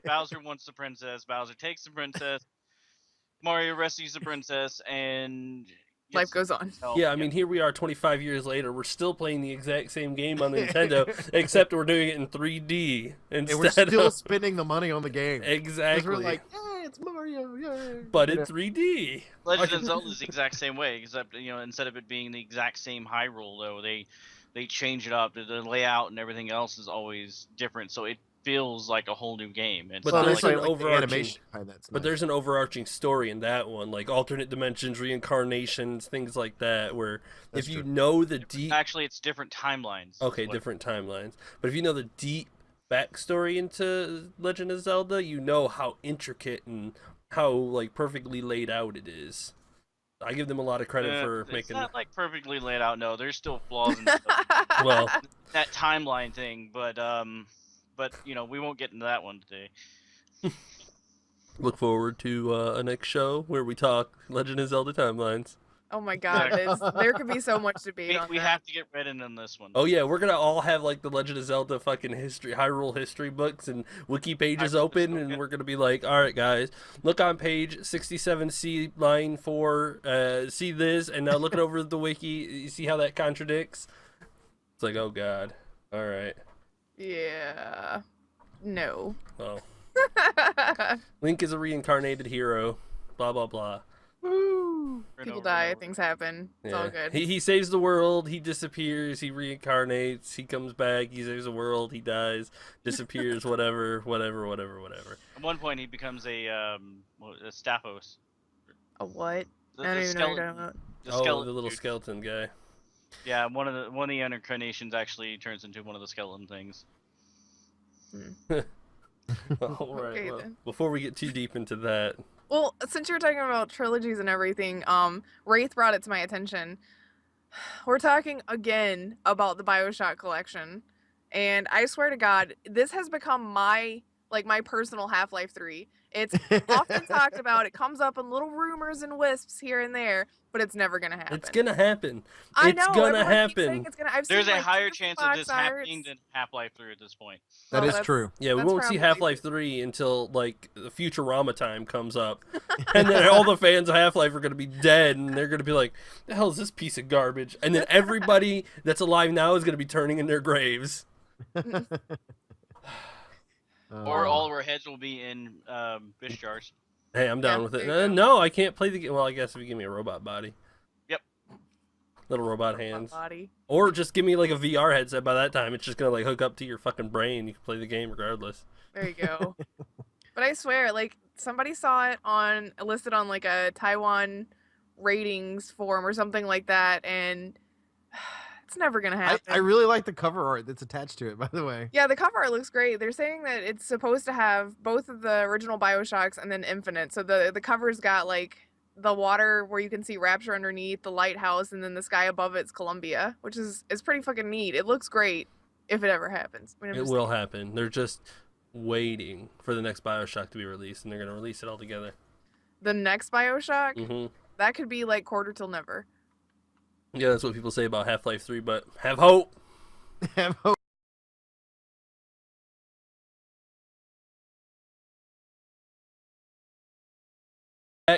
Bowser wants the princess. Bowser takes the princess. Mario rescues the princess, and Life goes on. Yeah, I mean, here we are 25 years later. We're still playing the exact same game on Nintendo, except we're doing it in 3D And instead we're still of... spending the money on the game. 'Cause Exactly. we're like, hey, it's Mario, yay. but in 3D. Legend of Zelda is the exact same way, except instead of it being the exact same Hyrule, though they change it up. The layout and everything else is always different, so it feels like a whole new game. It's But not there's like, an the overarching- animation behind that's But nice. there's an overarching story in that one, like alternate dimensions, reincarnations, things like that, where That's if you true. know the deep... actually it's different timelines. Okay, Like, different timelines. But if you know the deep backstory into Legend of Zelda, you know how intricate and how like perfectly laid out it is. I give them a lot of credit for it's making... not like perfectly laid out. No, there's still flaws in stuff. Well, That timeline thing, but we won't get into that one today. look forward to a next show where we talk Legend of Zelda timelines. Oh my god, there could be so much debate on We that. have to get Reddit on this one. Oh yeah, we're gonna all have like the Legend of Zelda fucking history, Hyrule history books and wiki pages Hyrule open, history, and yeah. we're gonna be like, all right, guys, look on page 67C, line 4, see this, and now look it over the wiki. You see how that contradicts? It's like, oh god, all right, Yeah. No. well, Link is a reincarnated hero. Blah blah blah. Woo. and people over and die, over. things happen. It's all good. He saves the world. He disappears. He reincarnates. He comes back. He saves the world. He dies. Disappears. whatever. At one point, he becomes a Staphos. A what? The, I don't the even know what you're skeleton. talking about. The Oh, skeleton the little dude. skeleton guy. Yeah, one of the incarnations actually turns into one of the skeleton things. All right. Okay, Well, then. before we get too deep into that, Well, since you're talking about trilogies and everything, Wraith brought it to my attention. We're talking again about the Bioshock Collection, and I swear to God, this has become my personal Half-Life 3. It's often talked about. It comes up in little rumors and wisps here and there, but it's never gonna happen. it's gonna happen. I It's know, gonna everyone keeps saying happen. it's gonna. I've There's seen, a like, higher Gears chance of Box this arts. happening than Half-Life 3 at this point. That Well, is that's- true. Yeah, we That's won't see probably Half-Life 3 until like the Futurama time comes up, and then all the fans of Half-Life are gonna be dead, and they're gonna be like, "The hell is this piece of garbage?" And then everybody that's alive now is gonna be turning in their graves. Or all of our heads will be in fish jars. Hey, I'm down Yeah, with it. there you go. No, I can't play the game. Well, I guess if you give me a robot body. Yep. Little robot My hands. body. Or just give me like a VR headset. By that time, it's just gonna like hook up to your fucking brain. You can play the game regardless. There you go. But I swear, like, somebody saw it listed on like a Taiwan ratings forum or something like that, and it's never gonna happen. I really like the cover art that's attached to it, by the way. Yeah, the cover art looks great. They're saying that it's supposed to have both of the original Bioshocks and then Infinite. So the cover's got like the water where you can see Rapture underneath, the lighthouse, and then the sky above it's Columbia, which is pretty fucking neat. It looks great if it ever happens. I mean, I'm It just will saying. happen. They're just waiting for the next Bioshock to be released, and they're gonna release it all together. The next Bioshock, hmm that could be like quarter till never. Yeah, that's what people say about Half-Life 3. But have hope. Have hope.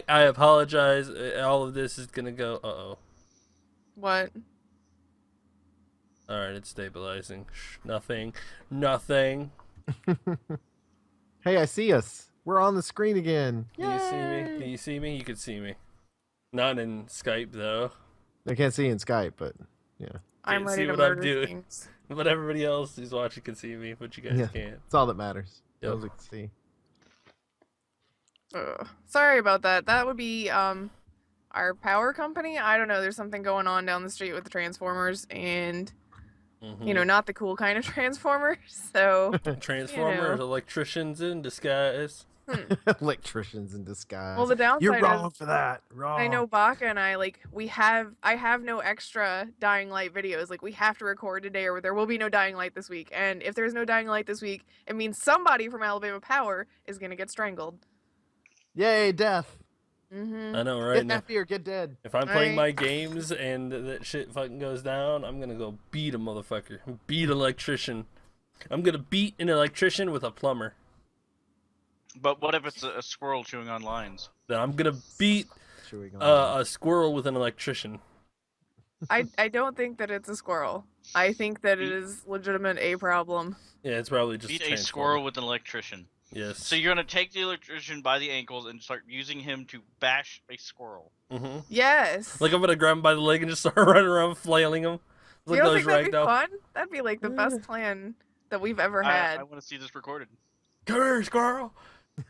I apologize. All of this is gonna go. What? All right, it's stabilizing. Shh, nothing. Hey, I see us. We're on the screen again. Can you see me? Yay! Can you see me? You can see me. Not in Skype though. I can't see in Skype, but yeah, I'm Can't ready see to what I'm murder doing. things. But everybody else who's watching can see me, but you guys Yeah. can't. it's all that matters. Yep. Those we can see. Ugh. Sorry about that. That would be our power company. I don't know. There's something going on down the street with the Transformers, and you know, not the cool kind of Transformers. So Transformers, electricians in disguise. Electricians in disguise. well, the downside You're wrong is for that. Wrong. I know Baka and I I have no extra Dying Light videos. Like, we have to record today, or there will be no Dying Light this week. And if there's no Dying Light this week, it means somebody from Alabama Power is gonna get strangled. Yay, death. Mm-hmm. I know, right? Get Now, happy or get dead. if I'm playing my Right. games and that shit fucking goes down, I'm gonna go beat a motherfucker. Beat an electrician. I'm gonna beat an electrician with a plumber. But what if it's a squirrel chewing on lines? Then I'm gonna beat Chewing on a squirrel with an electrician. I don't think that it's a squirrel. I think that it is legitimate a problem. Yeah, it's probably just Beat a Transformer. squirrel with an electrician. Yes. So you're gonna take the electrician by the ankles and start using him to bash a squirrel. hmm Yes. Like I'm gonna grab him by the leg and just start running around flailing him. you Like don't those think that'd be ragdoll. fun? That'd be like the best plan that we've ever had. I want to see this recorded. Come here, squirrel.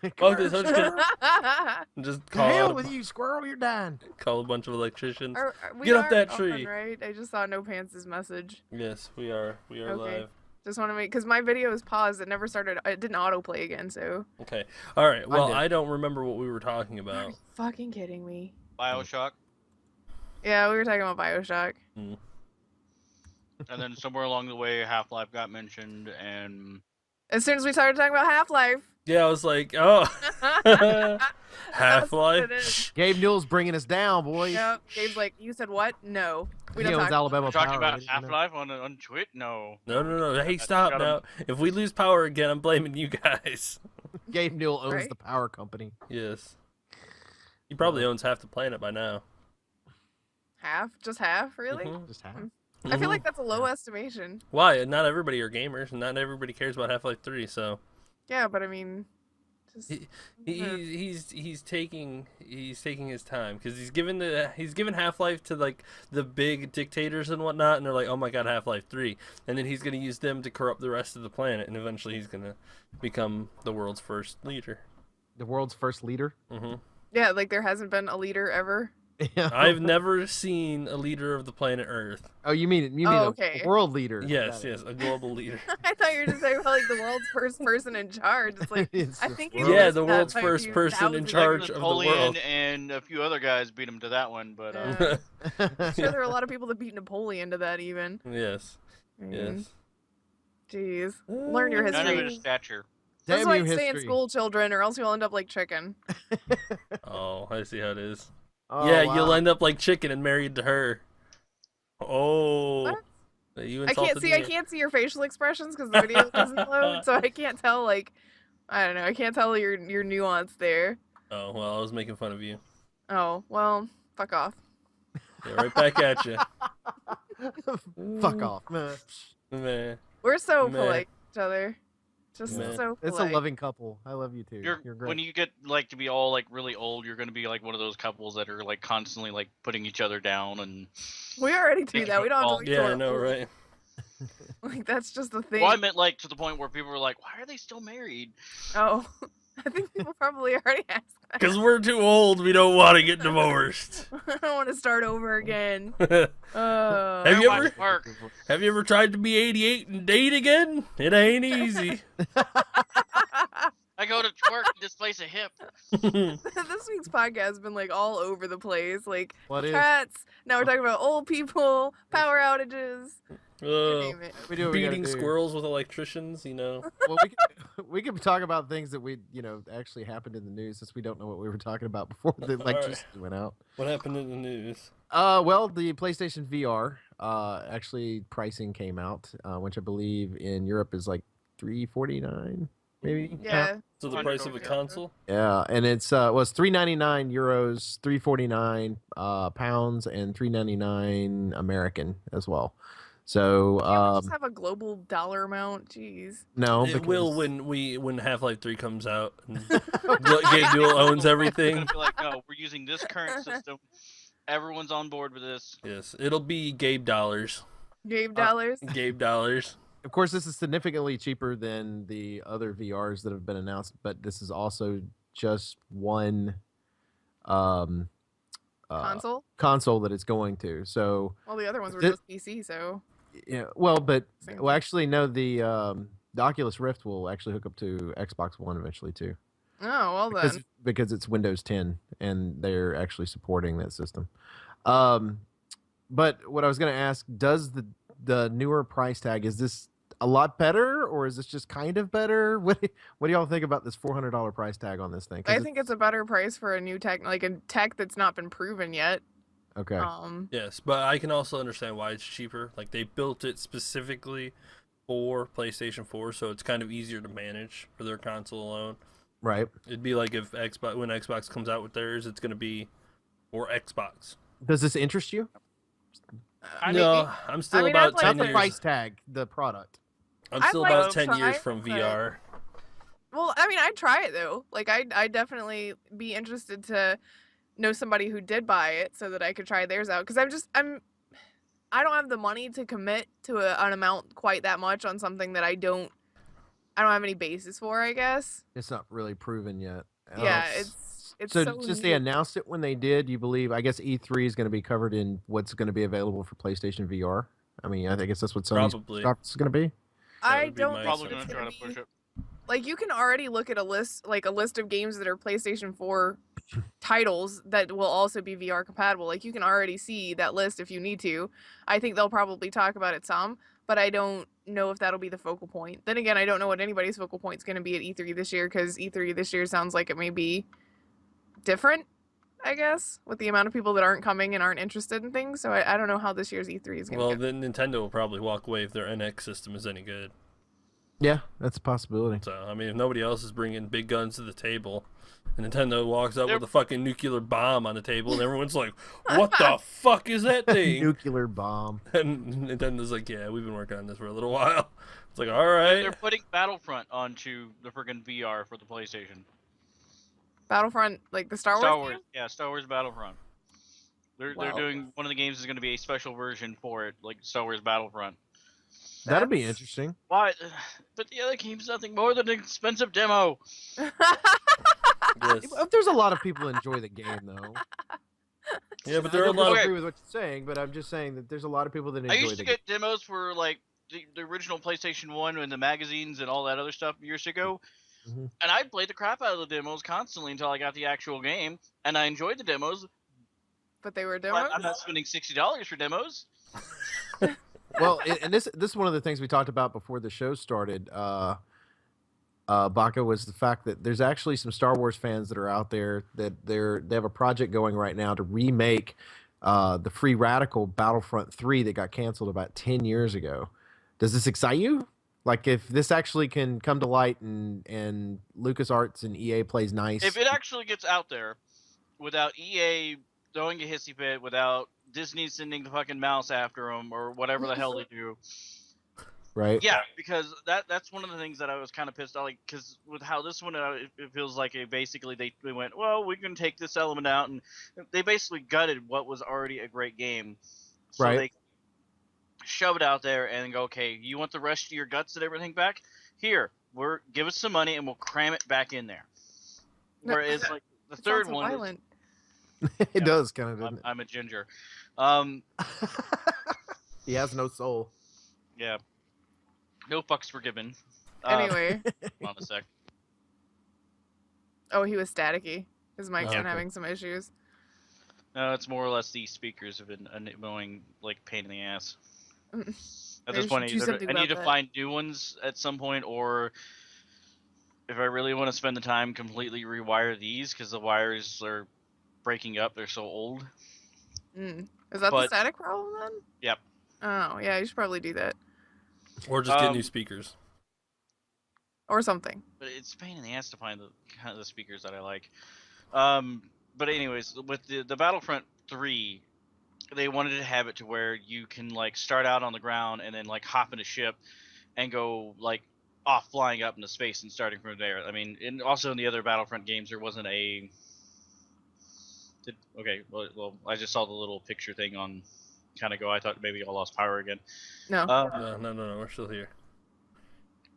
Come Fuck here, this, I'm just gonna Or- and just To call hell out with you, squirrel. You're dying. call a bunch of electricians. we Get up are that on, tree. right? I just saw No Pants' message. Yes, we are. We are Okay. live. Just want to make, because my video is paused. It never started. It didn't autoplay again. So. Okay. All right. Well, did. I don't remember what we were talking Are about. you fucking kidding me? Bioshock, Yeah, we were talking about Bioshock. and then somewhere along the way, Half-Life got mentioned, and As soon as we started talking about Half-Life. Yeah, I was like, oh, That's Half-Life. what it is. Gabe Newell's bringing us down, boys. Yep. Gabe's like, you said what? No. We He don't owns talk. Alabama we're talking Power. about I didn't know. Half-Life on Twitch. No. No. Hey, I stop got now. him. If we lose power again, I'm blaming you guys. Gabe Newell owns Right. the power company. Yes. He probably owns half the planet by now. Half? Just half? Really? Mhm. Just half. I feel Mhm. like that's a low estimation. Why? Not everybody are gamers, and not everybody cares about Half-Life 3. So Yeah, but I mean, Just He's taking his time because he's given Half-Life to like the big dictators and whatnot, and they're like, oh my god, Half-Life 3, and then he's gonna use them to corrupt the rest of the planet, and eventually he's gonna become the world's first leader. The world's first leader. Hmm yeah, like there hasn't been a leader ever. Yeah. I've never seen a leader of the planet Earth. Oh, you mean okay. a world leader? Yes, a global leader. I thought you were just saying about like the world's first person in charge. It's like It's I the think world. Yeah, missed the that world's by a first few person in thousand charge years. of the Napoleon world. and a few other guys beat him to that one, but Yeah. I'm sure there are a lot of people that beat Napoleon to that even. Yes, yes. Jeez. Learn your none of it history. is stature. That's Damn why you, you stay in history. school, children, or else you'll end up like chicken. Oh, I see how it is. Oh, Yeah, wow. you'll end up like chicken and married to her. Oh, What? you I insulted can't see your facial expressions because the video doesn't load, so I can't tell like I don't know, I can't tell your nuance there. Oh well, I was making fun of you. Oh, well, fuck off. Yeah, right back at you. Fuck off. Man. We're so Meh. polite to each other. Just Meh. so polite. It's a loving couple. I love you too. You're great. When you get like to be all like really old, you're gonna be like one of those couples that are like constantly like putting each other down and. We already do that. We don't have to wait till Yeah, I we're know, old. right? Like that's just the thing. Well, I meant like to the point where people were like, "Why are they still married?" Oh, I think people probably already asked that. Because we're too old, we don't want to get divorced. I don't want to start over again. Have Uh, you Watch ever- Mark. Have you ever tried to be 88 and date again? It ain't easy. I go to work and displace a hip. this week's podcast has been like all over the place. Like What is? cats. Now we're talking about old people, power outages. You Oh, name it. We do what we gotta beating do. squirrels with electricians, Well, we can talk about things that we actually happened in the news since we don't know what we were talking about before the electricity went out. What happened in the news? Well, the PlayStation VR actually pricing came out, which I believe in Europe is like $349, maybe. Yeah. So the $100 price of a yeah. console? Yeah, and it's was €399, $349 pounds, and $399 American as well. So Can't we just have a global dollar amount? Jeez. no, It will because- when Half-Life 3 comes out. And Gabe Duel owns everything. Gonna be like, no, we're using this current system. Everyone's on board with this. Yes, it'll be Gabe dollars. Gabe dollars. Gabe dollars. Of course, this is significantly cheaper than the other VRs that have been announced, but this is also just one Console. that it's going to. So Well, the other ones were Thi- just PC, so. yeah, well, Same well, actually, no. The Oculus Rift will actually hook up to Xbox One eventually too, Oh, well then. because it's Windows 10 and they're actually supporting that system. But what I was going to ask, does the newer price tag, is this a lot better or is this just kind of better? What do y'all think about this $400 price tag on this thing? 'Cause I think it's a better price for a new tech, like a tech that's not been proven yet. okay. Yes, but I can also understand why it's cheaper. Like they built it specifically for PlayStation 4, so it's kind of easier to manage for their console alone. Right. It'd be like if when Xbox comes out with theirs, it's gonna be for Xbox. Does this interest you? No, I'm still I mean, about I'd like 10 Not the years. price tag, the product. I'm I'd still like about to 10 years try, from but- VR. Well, I mean, I'd try it though. Like, I'd definitely be interested to know somebody who did buy it so that I could try theirs out. Because I don't have the money to commit to an amount quite that much on something that I don't have any basis for, I guess. It's not really proven yet. Yeah, s- it's so so just they new. announced it when they did. You believe? I guess E3 is going to be covered in what's going to be available for PlayStation VR. I mean, I guess that's what Sony's Probably. conference is going to be. I would be don't my think Probably assumption. it's gonna try gonna to push be it. like you can already look at a list of games that are PlayStation 4 titles that will also be VR compatible. Like you can already see that list if you need to. I think they'll probably talk about it some, but I don't know if that'll be the focal point. Then again, I don't know what anybody's focal point is going to be at E3 this year because E3 this year sounds like it may be different, I guess, with the amount of people that aren't coming and aren't interested in things. So I don't know how this year's E3 is going to Well, go. then Nintendo will probably walk away if their NX system is any good. Yeah, that's a possibility. So, I mean, if nobody else is bringing big guns to the table, and Nintendo walks up They're- with a fucking nuclear bomb on the table, and everyone's like, what the fuck is that thing? Nuclear bomb. And Nintendo's like, yeah, we've been working on this for a little while. It's like, all They're right. putting Battlefront onto the friggin' VR for the PlayStation. Battlefront, like the Star Wars. Star Wars, game? yeah, Star Wars Battlefront. They're Wow. doing one of the games is going to be a special version for it, like Star Wars Battlefront. That'll be That's- interesting. Why? But the other game's nothing more than an expensive demo. Yes. There's a lot of people who enjoy the game, though. Yeah, but I there are a don't lot of. disagree with what you're saying, but I'm just saying that there's a lot of people that enjoy I used the to game. get demos for like the original PlayStation 1 and the magazines and all that other stuff years ago. Mhm. And I played the crap out of the demos constantly until I got the actual game, and I enjoyed the demos. But they were But demos. I'm not spending $60 for demos. Well, and this is one of the things we talked about before the show started. Baka, was the fact that there's actually some Star Wars fans that are out there that they have a project going right now to remake the Free Radical Battlefront 3 that got canceled about 10 years ago. Does this excite you? Like, if this actually can come to light and LucasArts and EA plays nice. If it actually gets out there without EA throwing a hissy fit, without Disney sending the fucking mouse after them or whatever the hell they do. Right? Yeah, because that's one of the things that I was kind of pissed off, like, because with how this one, it feels like basically they went, well, we can take this element out, and they basically gutted what was already a great game. So Right. they shove it out there and go, okay, you want the rest of your guts and everything back? Here, give us some money and we'll cram it back in there. Whereas like the It third sounds so one, violent. It Yeah. does kind of, doesn't I'm a ginger. He has no soul. Yeah. No fucks were given. Anyway, Hold on a sec. oh, he was staticky. His mic's Okay. been having some issues. No, it's more or less these speakers have been an annoying, like, pain in the ass. At Maybe this you point, should do either something I need to about that. find new ones at some point, or if I really want to spend the time, completely rewire these because the wires are breaking up. They're so old. Mm. Is that the But- static problem then? Yep. Oh, yeah, you should probably do that. Or just get Um, new speakers. Or something. But it's a pain in the ass to find the kind of the speakers that I like. But anyways, with the Battlefront 3, they wanted to have it to where you can like start out on the ground and then like hop in a ship and go like off flying up into space and starting from there. I mean, and also in the other Battlefront games, there wasn't a. Well, I just saw the little picture thing on kind of go. I thought maybe I lost power again. No. No, we're still here.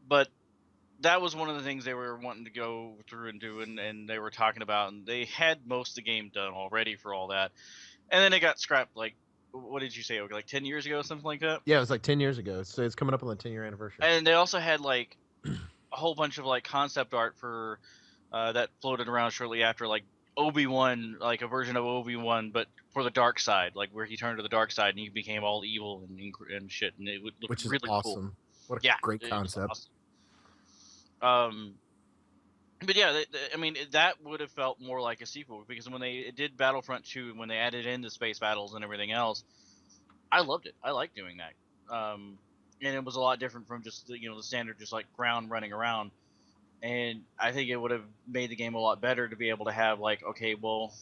But that was one of the things they were wanting to go through and do, and they were talking about, and they had most of the game done already for all that, and then it got scrapped. Like, what did you say? Like 10 years ago, something like that. Yeah, it was like 10 years ago. So it's coming up on the 10-year anniversary. And they also had like a whole bunch of like concept art for that floated around shortly after, like Obi-Wan, like a version of Obi-Wan, but for the dark side, like where he turned to the dark side and he became all evil and shit, and it would look Which is really awesome. cool. What a Yeah, great it was concept. awesome. But yeah, I mean, that would have felt more like a sequel, because when they did Battlefront 2, when they added in the space battles and everything else, I loved it. I liked doing that. And it was a lot different from just the standard just like ground running around. And I think it would have made the game a lot better to be able to have like, okay, well,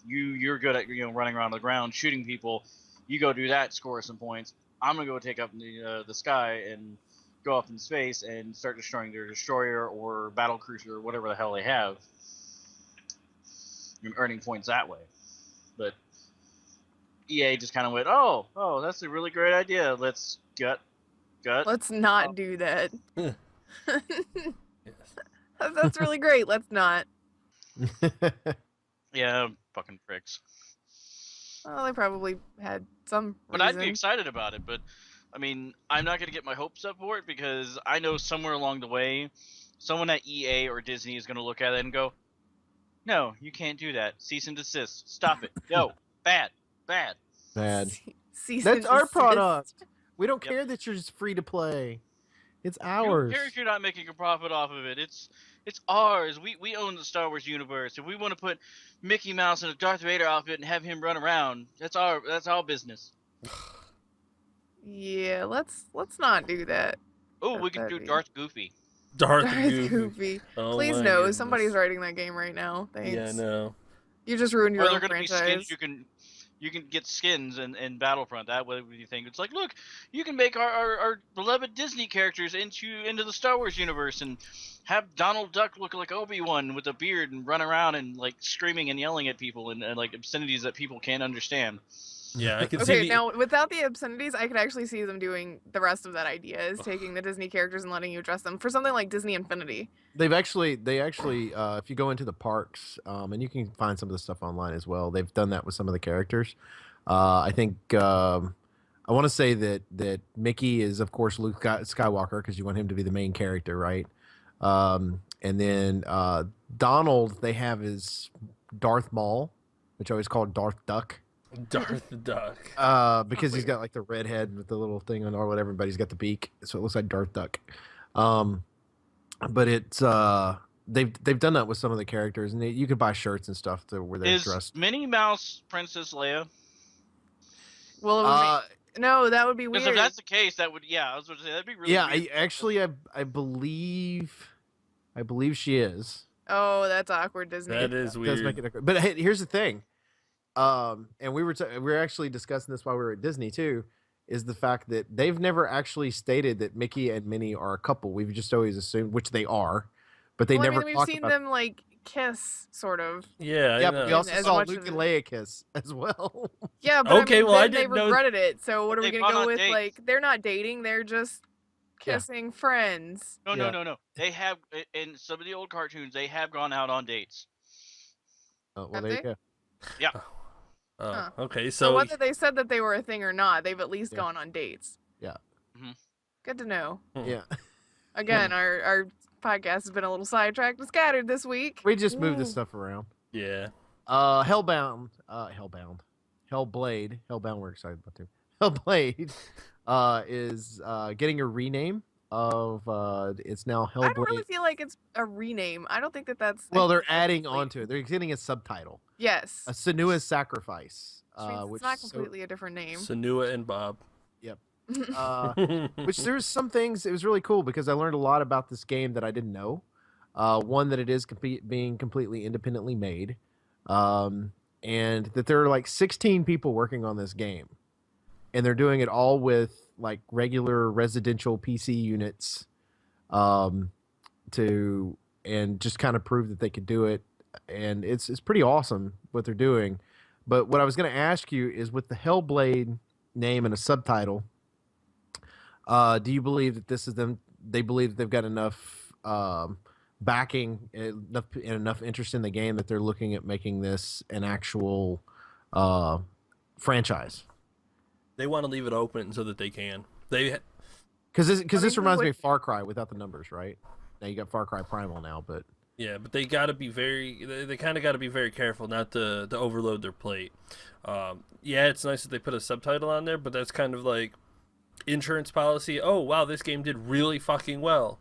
you're good at running around the ground shooting people. You go do that, score some points. I'm gonna go take up the sky and go up in space and start destroying their destroyer or battle cruiser or whatever the hell they have, and earning points that way. But EA just kind of went, oh, that's a really great idea. Let's gut. Let's not do that. Yes. That's really great. Let's not. Yeah, fucking pricks. Well, they probably had some But I'd reason. be excited about it. But I mean, I'm not gonna get my hopes up for it, because I know somewhere along the way, someone at EA or Disney is gonna look at it and go, no, you can't do that. Cease and desist. Stop it. No, bad. Bad. Cease That's and our desist. product. We don't Yep. care that you're just free to play. It's You ours. don't care if you're not making a profit off of it. It's ours. We own the Star Wars universe. If we want to put Mickey Mouse in a Darth Vader outfit and have him run around, that's our business. Yeah, let's not do that. Oh, we can That'd do be- Darth Goofy. Darth Darth Goofy. Goofy. Oh Please my no, goodness. somebody's writing that game right now. Thanks. Yeah, no. You just ruined your Or own they're gonna be franchise. skins you can you can get skins in Battlefront. That way you think it's like, look, you can make our beloved Disney characters into the Star Wars universe and have Donald Duck look like Obi-Wan with a beard and run around and like screaming and yelling at people and like obscenities that people can't understand. Yeah, I can Okay, see. now without the obscenities, I could actually see them doing the rest of that idea, is taking the Disney characters and letting you dress them for something like Disney Infinity. They actually, if you go into the parks, and you can find some of the stuff online as well. They've done that with some of the characters. I think I want to say that Mickey is, of course, Luke Skywalker because you want him to be the main character, right? And then Donald, they have is Darth Maul, which I always call Darth Duck. Darth Duck. Because he's got like the red head with the little thing on or whatever, but he's got the beak, so it looks like Darth Duck. But it's they've done that with some of the characters, and you could buy shirts and stuff to where they're dressed. Minnie Mouse Princess Leia? Well, it would be, no, that would be weird. Because if that's the case, that would I was going to say that'd be really weird. I believe she is. Oh, that's awkward, Disney. That is weird. Does make it awkward. But hey, here's the thing. And we were actually discussing this while we were at Disney too, is the fact that they've never actually stated that Mickey and Minnie are a couple. We've just always assumed, which they are, but they never. We've talk seen about them like kiss, sort of. Yeah, Yeah, I but know. we also As saw much Luke of and it. Leia kiss as well. Yeah, but Okay, well, I they didn't know- regretted it. So what are we They've gonna gone go on with? dates. Like, they're not dating; they're just Yeah. kissing friends. No, Yeah. no. They have in some of the old cartoons. They have gone out on dates. Oh, well, Have there you they? go. Yeah. Oh, Huh. okay, So so whether they said that they were a thing or not, they've at least Yeah. gone on dates. Yeah. Mhm. Good to know. Yeah. Again, our podcast has been a little sidetracked and scattered this week. We just moved this Ooh. stuff around. yeah. Hellblade. Hellbound. We're excited about too. Hellblade is getting a rename of it's now I don't Hellblade. really feel like it's a rename. I don't think that's. Well, they're that's adding complete. on to it. They're getting a subtitle. Yes. A Senua's Sacrifice. Which means Which it's not so- completely a different name. Sanua and Bob. which there's some things. It was really cool because I learned a lot about this game that I didn't know. One, that it is being completely independently made, and that there are like 16 people working on this game, and they're doing it all with like regular residential PC units, to and just kind of prove that they could do it, and it's pretty awesome what they're doing. But what I was going to ask you is, with the Hellblade name and a subtitle, do you believe that this is them? They believe that they've got enough backing, enough interest in the game that they're looking at making this an actual franchise. They want to leave it open so that they can. Because this who reminds me would- of Far Cry without the numbers, right? Now you got Far Cry Primal now, but Yeah, but they got to be they kind of got to be very careful not to overload their plate. Yeah, it's nice that they put a subtitle on there, but that's kind of like insurance policy. Oh, wow, this game did really fucking well.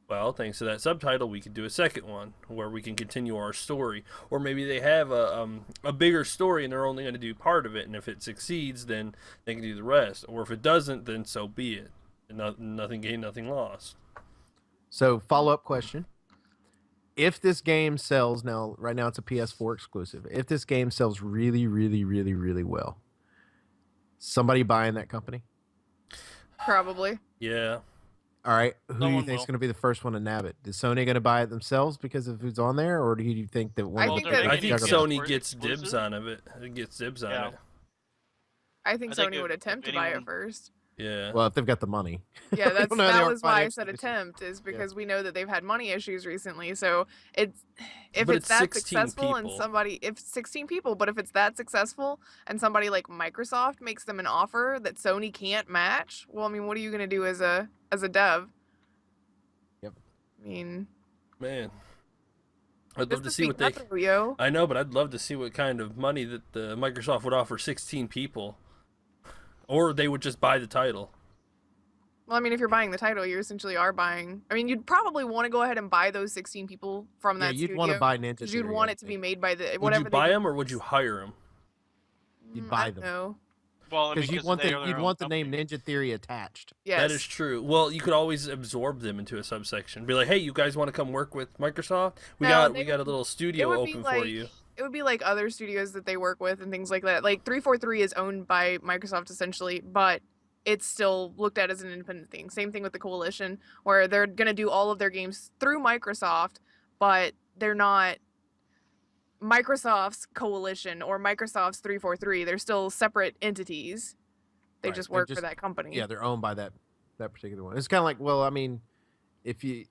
Well, thanks to that subtitle, we could do a second one where we can continue our story. Or maybe they have a bigger story and they're only going to do part of it, and if it succeeds, then they can do the rest. Or if it doesn't, then so be it. Nothing gained, nothing lost. so follow-up question. If this game sells right now it's a PS4 exclusive. If this game sells really, really, really, really well, somebody buying that company? Probably. Yeah. All right, who do you Someone think is will. going to be the first one to nab it? Is Sony going to buy it themselves because of who's on there, or do you think that one? I of think the that- I big think Juggernaut. juggernauts- Sony gets Exclusive? dibs on it. It gets dibs on Yeah. it. I think I think Sony if would attempt to buy it anyone- first. Yeah. Well, if they've got the money. Yeah, We don't know how they that are was why I said financially. attempt, is because we know that they've had money issues recently. So if But it's it's that 16 successful and people. if 16 people, but if it's that successful and somebody like Microsoft makes them an offer that Sony can't match, well, I mean, what are you gonna do as a dev? Yep. I mean, Man. I'd love to business see be what they... cutthroat, yo. I know, but I'd love to see what kind of money that Microsoft would offer 16 people. Or they would just buy the title. Well, I mean, if you're buying the title, you essentially are buying. I mean, you'd probably want to go ahead and buy those 16 people from Yeah, that you'd studio. want to buy Ninja Because you'd Theory, want I it to be think. made by the Would whatever you they buy do. them or would you hire them? You'd I buy don't them. know. Well, Because you'd want they are their you'd own want the company. name Ninja Theory attached. Yes. That is true. Well, you could always absorb them into a subsection. Be like, hey, you guys want to come work with Microsoft? We No, got they a little studio would be open like, for you. It like other studios that they work with and things like that. Like 343 is owned by Microsoft essentially, but it's still looked at as an independent thing. Same thing with the Coalition, where they're gonna do all of their games through Microsoft, but they're not Microsoft's Coalition or Microsoft's 343. They're still separate entities. They Right, just they're work for that company. Yeah, they're owned by that particular one. It's kind of like, well, I mean, if you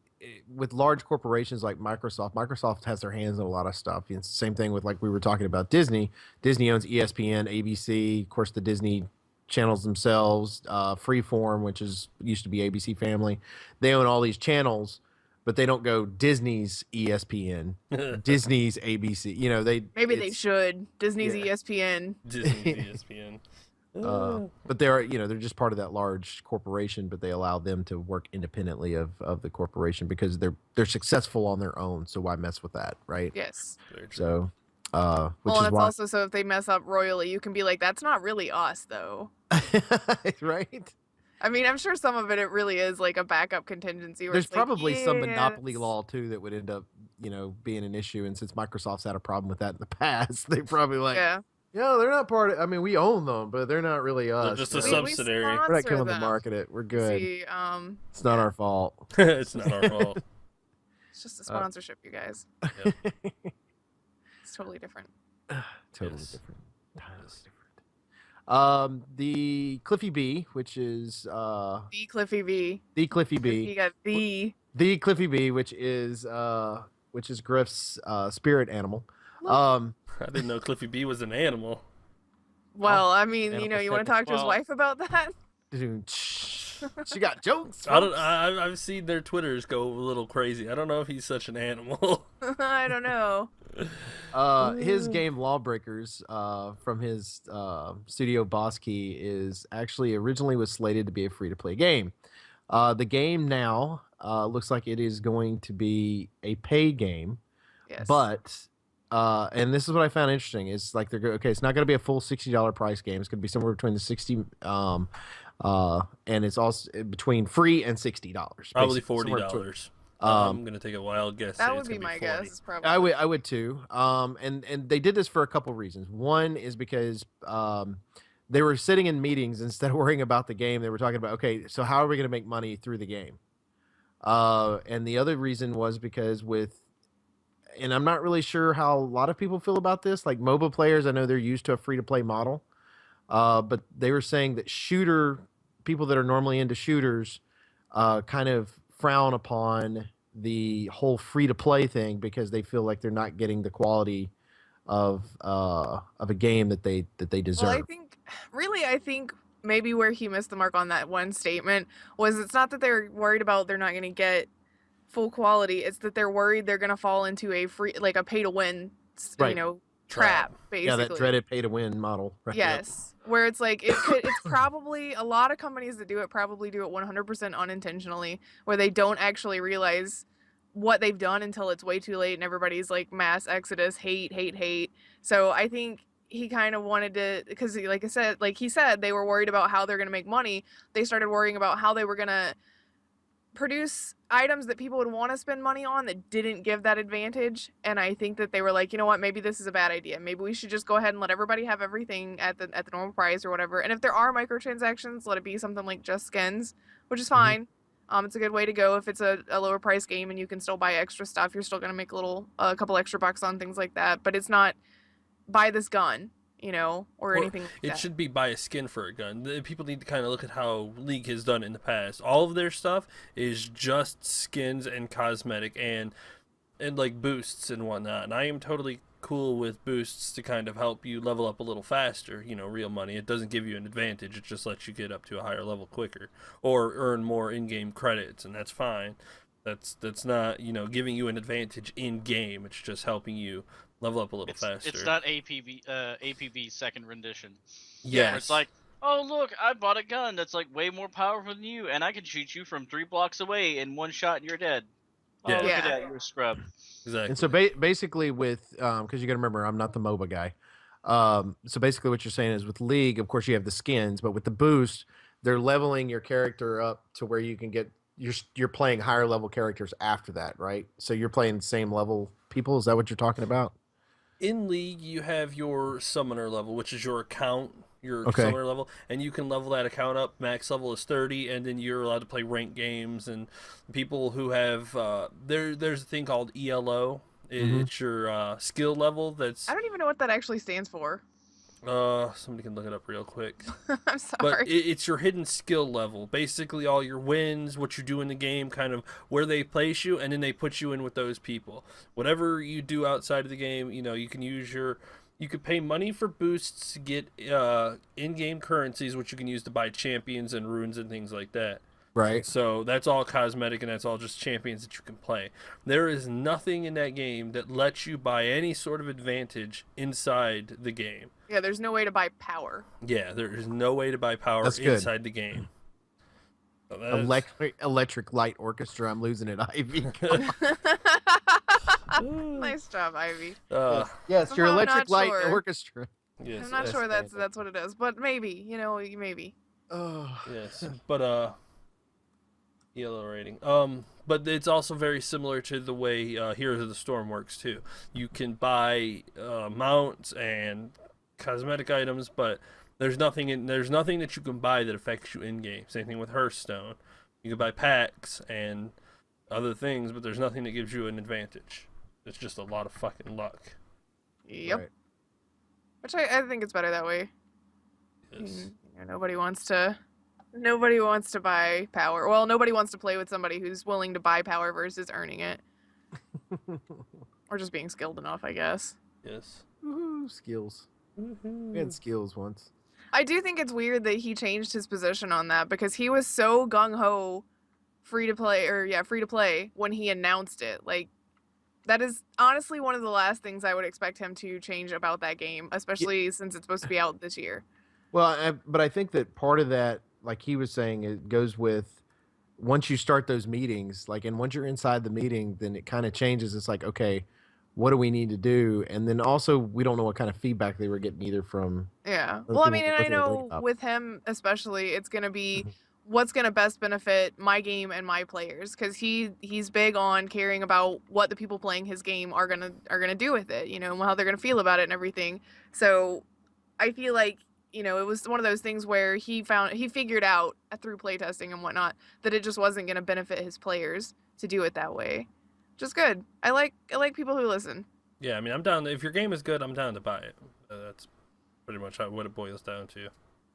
with large corporations like Microsoft has their hands on a lot of stuff. It's the same thing with, like we were talking about, Disney. Disney owns ESPN, ABC, of course the Disney channels themselves, Freeform, which used to be ABC Family. They own all these channels, but they don't go Disney's ESPN, Disney's ABC. You know, They should. Disney's Yeah. ESPN. Disney's ESPN. But they're just part of that large corporation, but they allow them to work independently of the corporation because they're successful on their own. So why mess with that, right? Yes. So, which Well, is that's why, also so if they mess up royally, you can be like, that's not really us, though. right? I mean, I'm sure some of it really is like a backup contingency. Where There's it's like, probably some yeah, monopoly that's- law too that would end up, being an issue. And since Microsoft's had a problem with that in the past, they probably like, Yeah. yeah, they're not part of. I mean, we own them, but they're not really us. just a you know? subsidiary. We're not sponsor killing to them. market it. We're good. See, It's not our fault. It's not our fault. it's just a sponsorship, you guys. It's totally different. Totally Yes. different. Totally different. The Cliffy B, which is The Cliffy V. the Cliffy You B, got the. Cliffy B, which is Grif's spirit animal. I didn't know Cliffy B was an animal. Well, I mean, Animal you want to sticker. talk to his Well- wife about that? She got jokes. I've seen their Twitters go a little crazy. I don't know if he's such an animal. I don't know. His game LawBreakers, from his studio Boss Key, is actually originally was slated to be a free-to-play game. The game now looks like it is going to be a pay game, Yes. but and this is what I found interesting is like it's not going to be a full $60 price game. It's going to be somewhere between the 60 and it's also between free and $60. Probably basically, somewhere between- $40. I'm gonna take a wild guess. that say would it's be gonna my 40. guess. Is probably. I would too. And they did this for a couple reasons. One is because they were sitting in meetings instead of worrying about the game. They were talking about, okay, so how are we going to make money through the game? And the other reason was because and I'm not really sure how a lot of people feel about this. Like MOBA players, I know they're used to a free to play model, but they were saying that people that are normally into shooters kind of frown upon the whole free to play thing because they feel like they're not getting the quality of a game that they deserve. Well, I think maybe where he missed the mark on that one statement was it's not that they're worried about they're not going to get full quality. It's that they're worried they're going to fall into a a pay to win, Right. trap, basically. Yeah, that dreaded pay to win model. Right? Yes. Where it's like it's probably a lot of companies that do it probably do it 100% unintentionally, where they don't actually realize what they've done until it's way too late and everybody's like mass exodus, hate. So I think he kind of wanted to, because like he said, they were worried about how they're going to make money. They started worrying about how they were going to produce items that people would want to spend money on that didn't give that advantage. And I think that they were like, you know what, maybe this is a bad idea. Maybe we should just go ahead and let everybody have everything at the normal price or whatever. And if there are microtransactions, let it be something like just skins, which is fine. It's a good way to go if it's a lower price game and you can still buy extra stuff. You're still going to make a couple extra bucks on things like that. But it's not buy this gun, or anything like It that. should be buy a skin for a gun. People need to kind of look at how League has done in the past. All of their stuff is just skins and cosmetic and like boosts and whatnot. And I am totally cool with boosts to kind of help you level up a little faster. Real money. It doesn't give you an advantage. It just lets you get up to a higher level quicker or earn more in-game credits, and that's fine. That's not giving you an advantage in game. It's just helping you level up a little faster. It's not APB second rendition. Yes. Where it's like, oh look, I bought a gun that's like way more powerful than you, and I can shoot you from 3 blocks away in one shot and you're dead. Oh, Yeah. look at Yeah. that, you're a scrub. Exactly. And so basically with because you got to remember I'm not the MOBA guy. So basically what you're saying is with League, of course you have the skins, but with the boost, they're leveling your character up to where you can get you're playing higher level characters after that, right? So you're playing the same level people. Is that what you're talking about? In League, you have your summoner level, which is your account, your Okay. summoner level, and you can level that account up. Max level is 30, and then you're allowed to play ranked games. And people who have there's a thing called ELO. Mhm. It's your skill level. That's I don't even know what that actually stands for. somebody can look it up real quick. I'm But sorry. it's your hidden skill level. Basically, all your wins, what you do in the game, kind of where they place you, and then they put you in with those people. Whatever you do outside of the game, you can use you could pay money for boosts to get in-game currencies, which you can use to buy champions and runes and things like that. Right. So that's all cosmetic, and that's all just champions that you can play. There is nothing in that game that lets you buy any sort of advantage inside the game. Yeah, there's no way to buy power. Yeah, there is no way to buy power That's good. inside the game. So that is- Electric Light Orchestra. I'm losing it, Ivy. Nice job, Ivy. Yes, your Somehow Electric not Light sure. Orchestra. yes, I'm not yes, sure that's what it is, but maybe. Maybe. Oh. yes, but yellow rating. But it's also very similar to the way Heroes of the Storm works too. You can buy mounts and cosmetic items, but there's nothing that you can buy that affects you in game. Same thing with Hearthstone. You can buy packs and other things, but there's nothing that gives you an advantage. It's just a lot of fucking luck. Yep. Right. Which I think it's better that way. Yes. Nobody wants to buy power. Well, nobody wants to play with somebody who's willing to buy power versus earning it. Or just being skilled enough, I guess. Yes. Woohoo, skills. We had skills once. I do think it's weird that he changed his position on that because he was so gung-ho free to play when he announced it. Like, that is honestly one of the last things I would expect him to change about that game, especially since it's supposed to be out this year. Well, but I think that part of that, like he was saying, it goes with once you start those meetings, and once you're inside the meeting, then it kind of changes. It's like, okay, what do we need to do? And then also, we don't know what kind of feedback they were getting either from. Yeah. Those Well, I people mean, and what I they were thinking know about. with him especially, it's going to be Mhm. what's going to best benefit my game and my players because he's big on caring about what the people playing his game are going to do with it, and how they're going to feel about it and everything. So I feel like, it was one of those things where he figured out through playtesting and whatnot that it just wasn't going to benefit his players to do it that way. Just good. I like people who listen. Yeah, I mean, I'm down. If your game is good, I'm down to buy it. That's pretty much what it boils down to.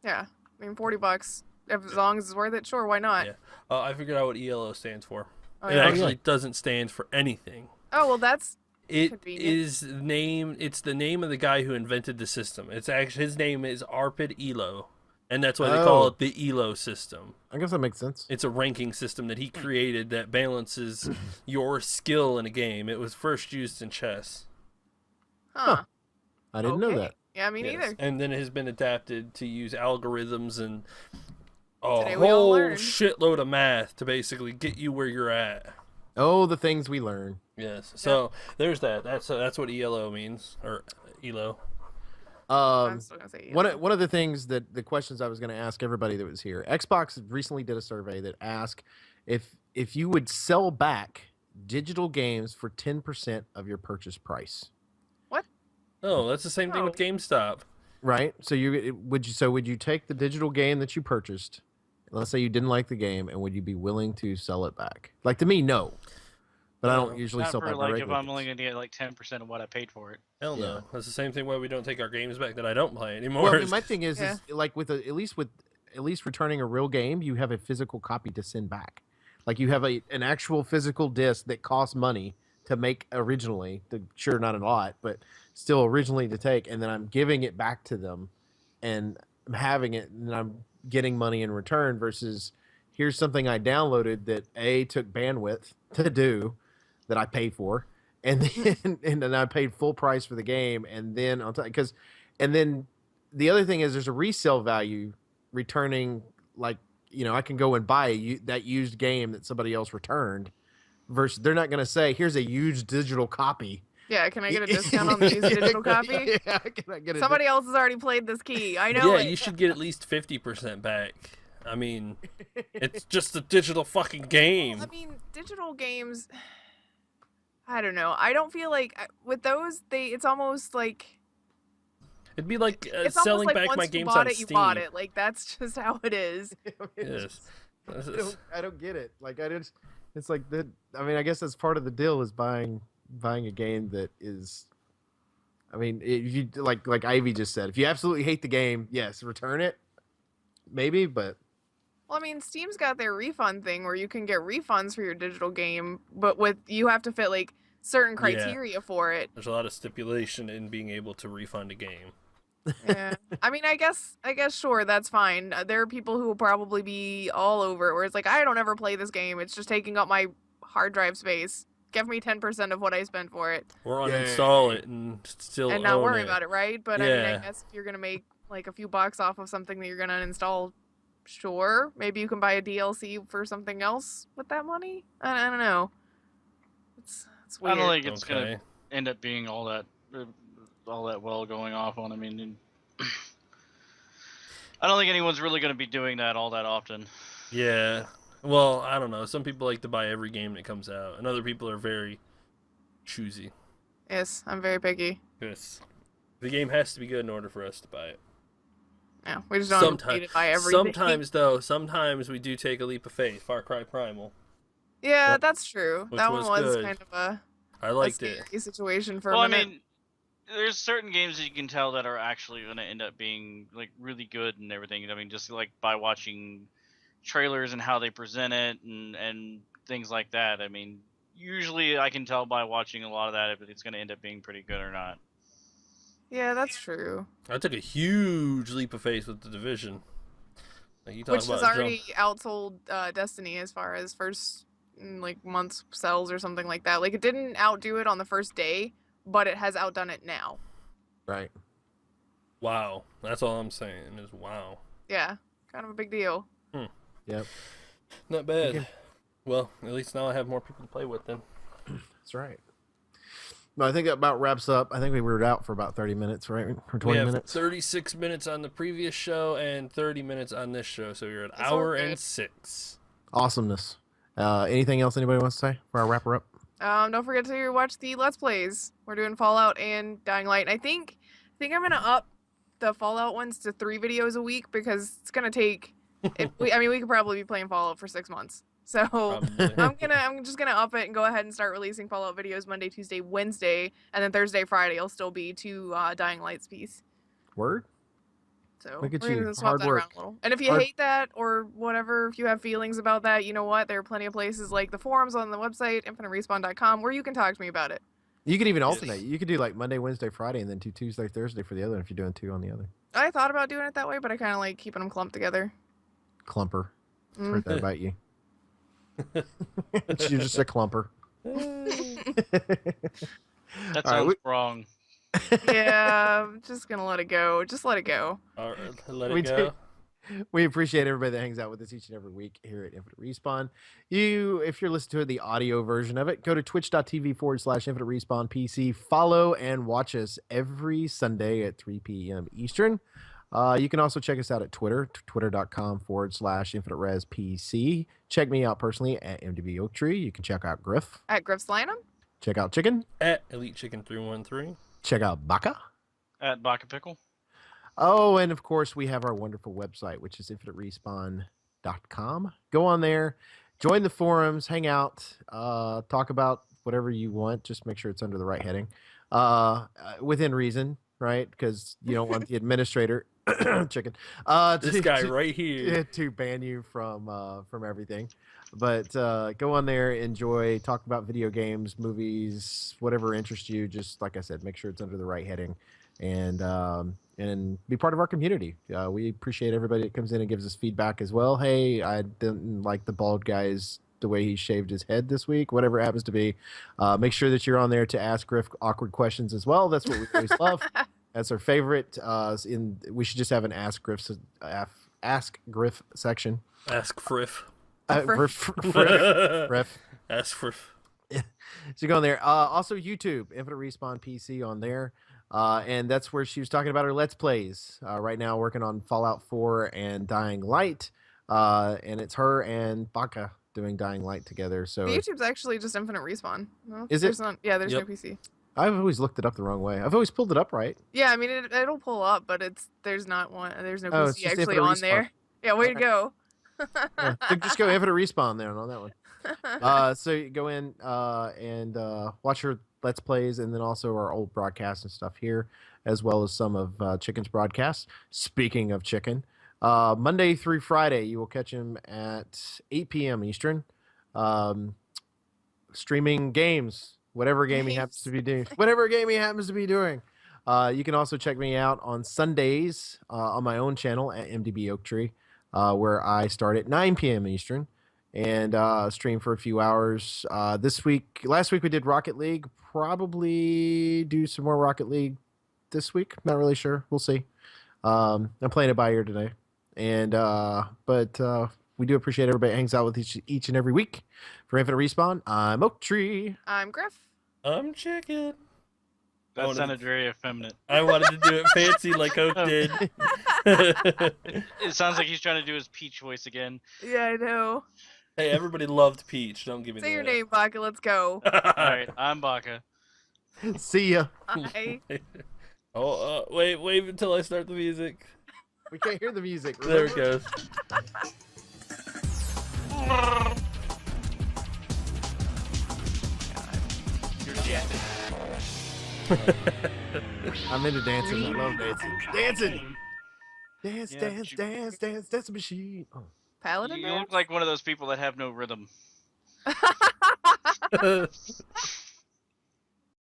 Yeah. I mean, $40, as long as it's worth it, sure, why not? Yeah. I figured out what ELO stands for. Oh, It yeah. actually doesn't stand for anything. Oh, well, that's It convenient. is it's the name of the guy who invented the system. It's actually his name is Arpid Elo, and that's why they call Oh. it the Elo system. I guess that makes sense. It's a ranking system that he created that balances your skill in a game. It was first used in chess. Huh. I didn't know Okay. that. Yeah, me Yes. neither. And then it has been adapted to use algorithms and a Today we all whole learned. shitload of math to basically get you where you're at. Oh, the things we learn. Yes. So there's that. That's what ELO means, or ELO. I'm still gonna say One of the things that the questions I was going to ask everybody that was here, Xbox recently did a survey that asked if you would sell back digital games for 10% of your purchase price. Oh, that's the same thing with Oh. GameStop. Right? So would you take the digital game that you purchased? Let's say you didn't like the game, and would you be willing to sell it back? Like, to me, no. But I don't No. usually Not sell for back my if regular I'm only games. gonna get 10% of what I paid for it. Hell no. Yeah. That's the same thing why we don't take our games back that I don't play anymore. Well, I mean, my thing is Yeah. like at least returning a real game, you have a physical copy to send back. Like you have an actual physical disc that costs money to make originally. Sure, not a lot, but still originally to take, and then I'm giving it back to them, and I'm having it, and I'm getting money in return. Versus here's something I downloaded that took bandwidth to do that I paid for, and then I paid full price for the game, and then and then the other thing is there's a resale value returning. Like, I can go and buy that used game that somebody else returned. Versus they're not going to say, here's a huge digital copy. Yeah, can I get a discount on the used digital copy? Yeah, can I get Somebody else has already played this key. I know yeah, it. you should get at least 50% back. I mean, it's just a digital fucking game. I mean, digital games. I don't know. I don't feel like with those it's almost like It'd be like it's almost selling like back once my you games bought on it, you Steam. bought it. Like that's just how it is. Yes. I don't get it. Like it's like that. I mean, I guess that's part of the deal is buying a game that is. I mean, if you like Ivy just said, if you absolutely hate the game, yes, return it. Maybe, but Well, I mean, Steam's got their refund thing where you can get refunds for your digital game, but you have to fit like certain criteria for it. There's a lot of stipulation in being able to refund a game. Yeah. I mean, I guess sure, that's fine. There are people who will probably be all over it where it's like, I don't ever play this game. It's just taking up my hard drive space. Give me 10% of what I spent for it. Or uninstall it and still and not own worry it. about it, right? But I mean, I Yeah. guess if you're going to make like a few bucks off of something that you're going to uninstall, sure. Maybe you can buy a DLC for something else with that money. I don't know. It's weird. I don't think it's Okay. gonna end up being all that well going off on. I mean, I don't think anyone's really gonna be doing that all that often. Yeah. Well, I don't know. Some people like to buy every game that comes out, and other people are very choosy. Yes, I'm very picky. Yes. The game has to be good in order for us to buy it. Yeah, we just don't need to buy everything. Sometimes we do take a leap of faith. Far Cry Primal. Yeah, Yep. that's true. Which that one was was good. kind of a I liked it. scary situation for Well, a I minute. mean, there's certain games that you can tell that are actually gonna end up being like really good and everything. I mean, just like by watching trailers and how they present it and things like that. I mean, usually I can tell by watching a lot of that if it's gonna end up being pretty good or not. Yeah, that's true. I took a huge leap of faith with The Division. Like you talk Which about has already outsold Destiny as far as first like month's sales or something like that. Like it didn't outdo it on the first day, but it has outdone it now. right. Wow. That's all I'm saying is wow. Yeah, kind of a big deal. Yep. Not bad. Okay. Well, at least now I have more people to play with then. That's right. No, I think that about wraps up. I think we were out for about 30 minutes, right? For 20 we have minutes. 36 minutes on the previous show and 30 minutes on this show, so you're an That's hour okay. and 6. Awesomeness. Anything else anybody wants to say for our wrapper up? Don't forget to watch the Let's Plays. We're doing Fallout and Dying Light. And I think I'm gonna up the Fallout ones to 3 videos a week because it's gonna take. We could probably be playing Fallout for 6 months. So Probably. I'm just gonna up it and go ahead and start releasing Fallout videos Monday, Tuesday, Wednesday, and then Thursday, Friday will still be 2 Dying Lights piece. Word? So Look at we're you. gonna swap Hard that work. around a little. And if you Hard- hate that or whatever, if you have feelings about that, you know what? There are plenty of places like the forums on the website, infiniterespawn.com, where you can talk to me about it. You could even Yes. alternate. You could do like Monday, Wednesday, Friday, and then do Tuesday, Thursday for the other if you're doing 2 on the other. I thought about doing it that way, but I kind of like keeping them clumped together. Clumper. Mm. Heard that about you. You're just a clumper. That All right, sounds wrong. Yeah, I'm just gonna let it go. Just let it go. All right, let We it go. We appreciate everybody that hangs out with us each and every week here at Infinite Respawn. If you're listening to the audio version of it, go to twitch.tv/Infinite Respawn PC. Follow and watch us every Sunday at 3 p.m. Eastern. You can also check us out at Twitter, twitter.com/Infinite Res PC. Check me out personally at MDB Oak Tree. You can check out Grif. At Grif's Lanham? Check out Chicken. At Elite Chicken 313. Check out Baka. At Baka Pickle. Oh, and of course, we have our wonderful website, which is infiniterespawn.com. Go on there, join the forums, hang out, talk about whatever you want. Just make sure it's under the right heading, within reason, right? Because you don't want the administrator, chicken, This guy right here. to ban you from everything. But go on there, enjoy, talk about video games, movies, whatever interests you. Just like I said, make sure it's under the right heading, and be part of our community. We appreciate everybody that comes in and gives us feedback as well. Hey, I didn't like the bald guy's the way he shaved his head this week, whatever it happens to be. Make sure that you're on there to ask Grif awkward questions as well. That's what we always love. That's our favorite. We should just have an Ask Grif section. Ask Friff. Grif. Ask Friff. So go on there. Also YouTube, Infinite Respawn PC on there. And that's where she was talking about her Let's Plays. Right now working on Fallout 4 and Dying Light. And it's her and Baka doing Dying Light together. So The YouTube's actually just infinite respawn. No, Is it? there's Not, yeah, there's Yep. no PC. I've always looked it up the wrong way. I've always pulled it up right. Yeah, I mean it'll pull up, but there's no Oh, it's PC just actually infinite on respawn. there. Yeah, way to go. Yeah, so just go infinite respawn there on that one. So you go in and watch your Let's Plays, and then also our old broadcasts and stuff here, as well as some of Chicken's broadcasts. Speaking of Chicken, Monday through Friday, you will catch him at 8 p.m. Eastern, streaming games, whatever game he happens to be doing. Whatever game he happens to be doing. You can also check me out on Sundays on my own channel at MDB Oak Tree, where I start at 9 p.m. Eastern and stream for a few hours. Last week we did Rocket League. Probably do some more Rocket League this week. Not really sure. We'll see. I'm playing it by ear today, and but we do appreciate everybody that hangs out with each and every week. For Infinite Respawn, I'm Oak Tree. I'm Grif. I'm Chicken. That sounded very effeminate. I wanted to do it fancy like Oak did. It sounds like he's trying to do his Peach voice again. Yeah, I know. Hey, everybody loved Peach. Don't give me Say that. your name, Baka. Let's go. Alright, I'm Baka. See ya. Hi. Wait until I start the music. We can't hear the music. There it goes. You're dancing. I'm into dancing. I love dancing. Dancing. Dance, Yeah, dance, dance, dance, dance machine. Oh. Paladin. You look like one of those people that have no rhythm. dance?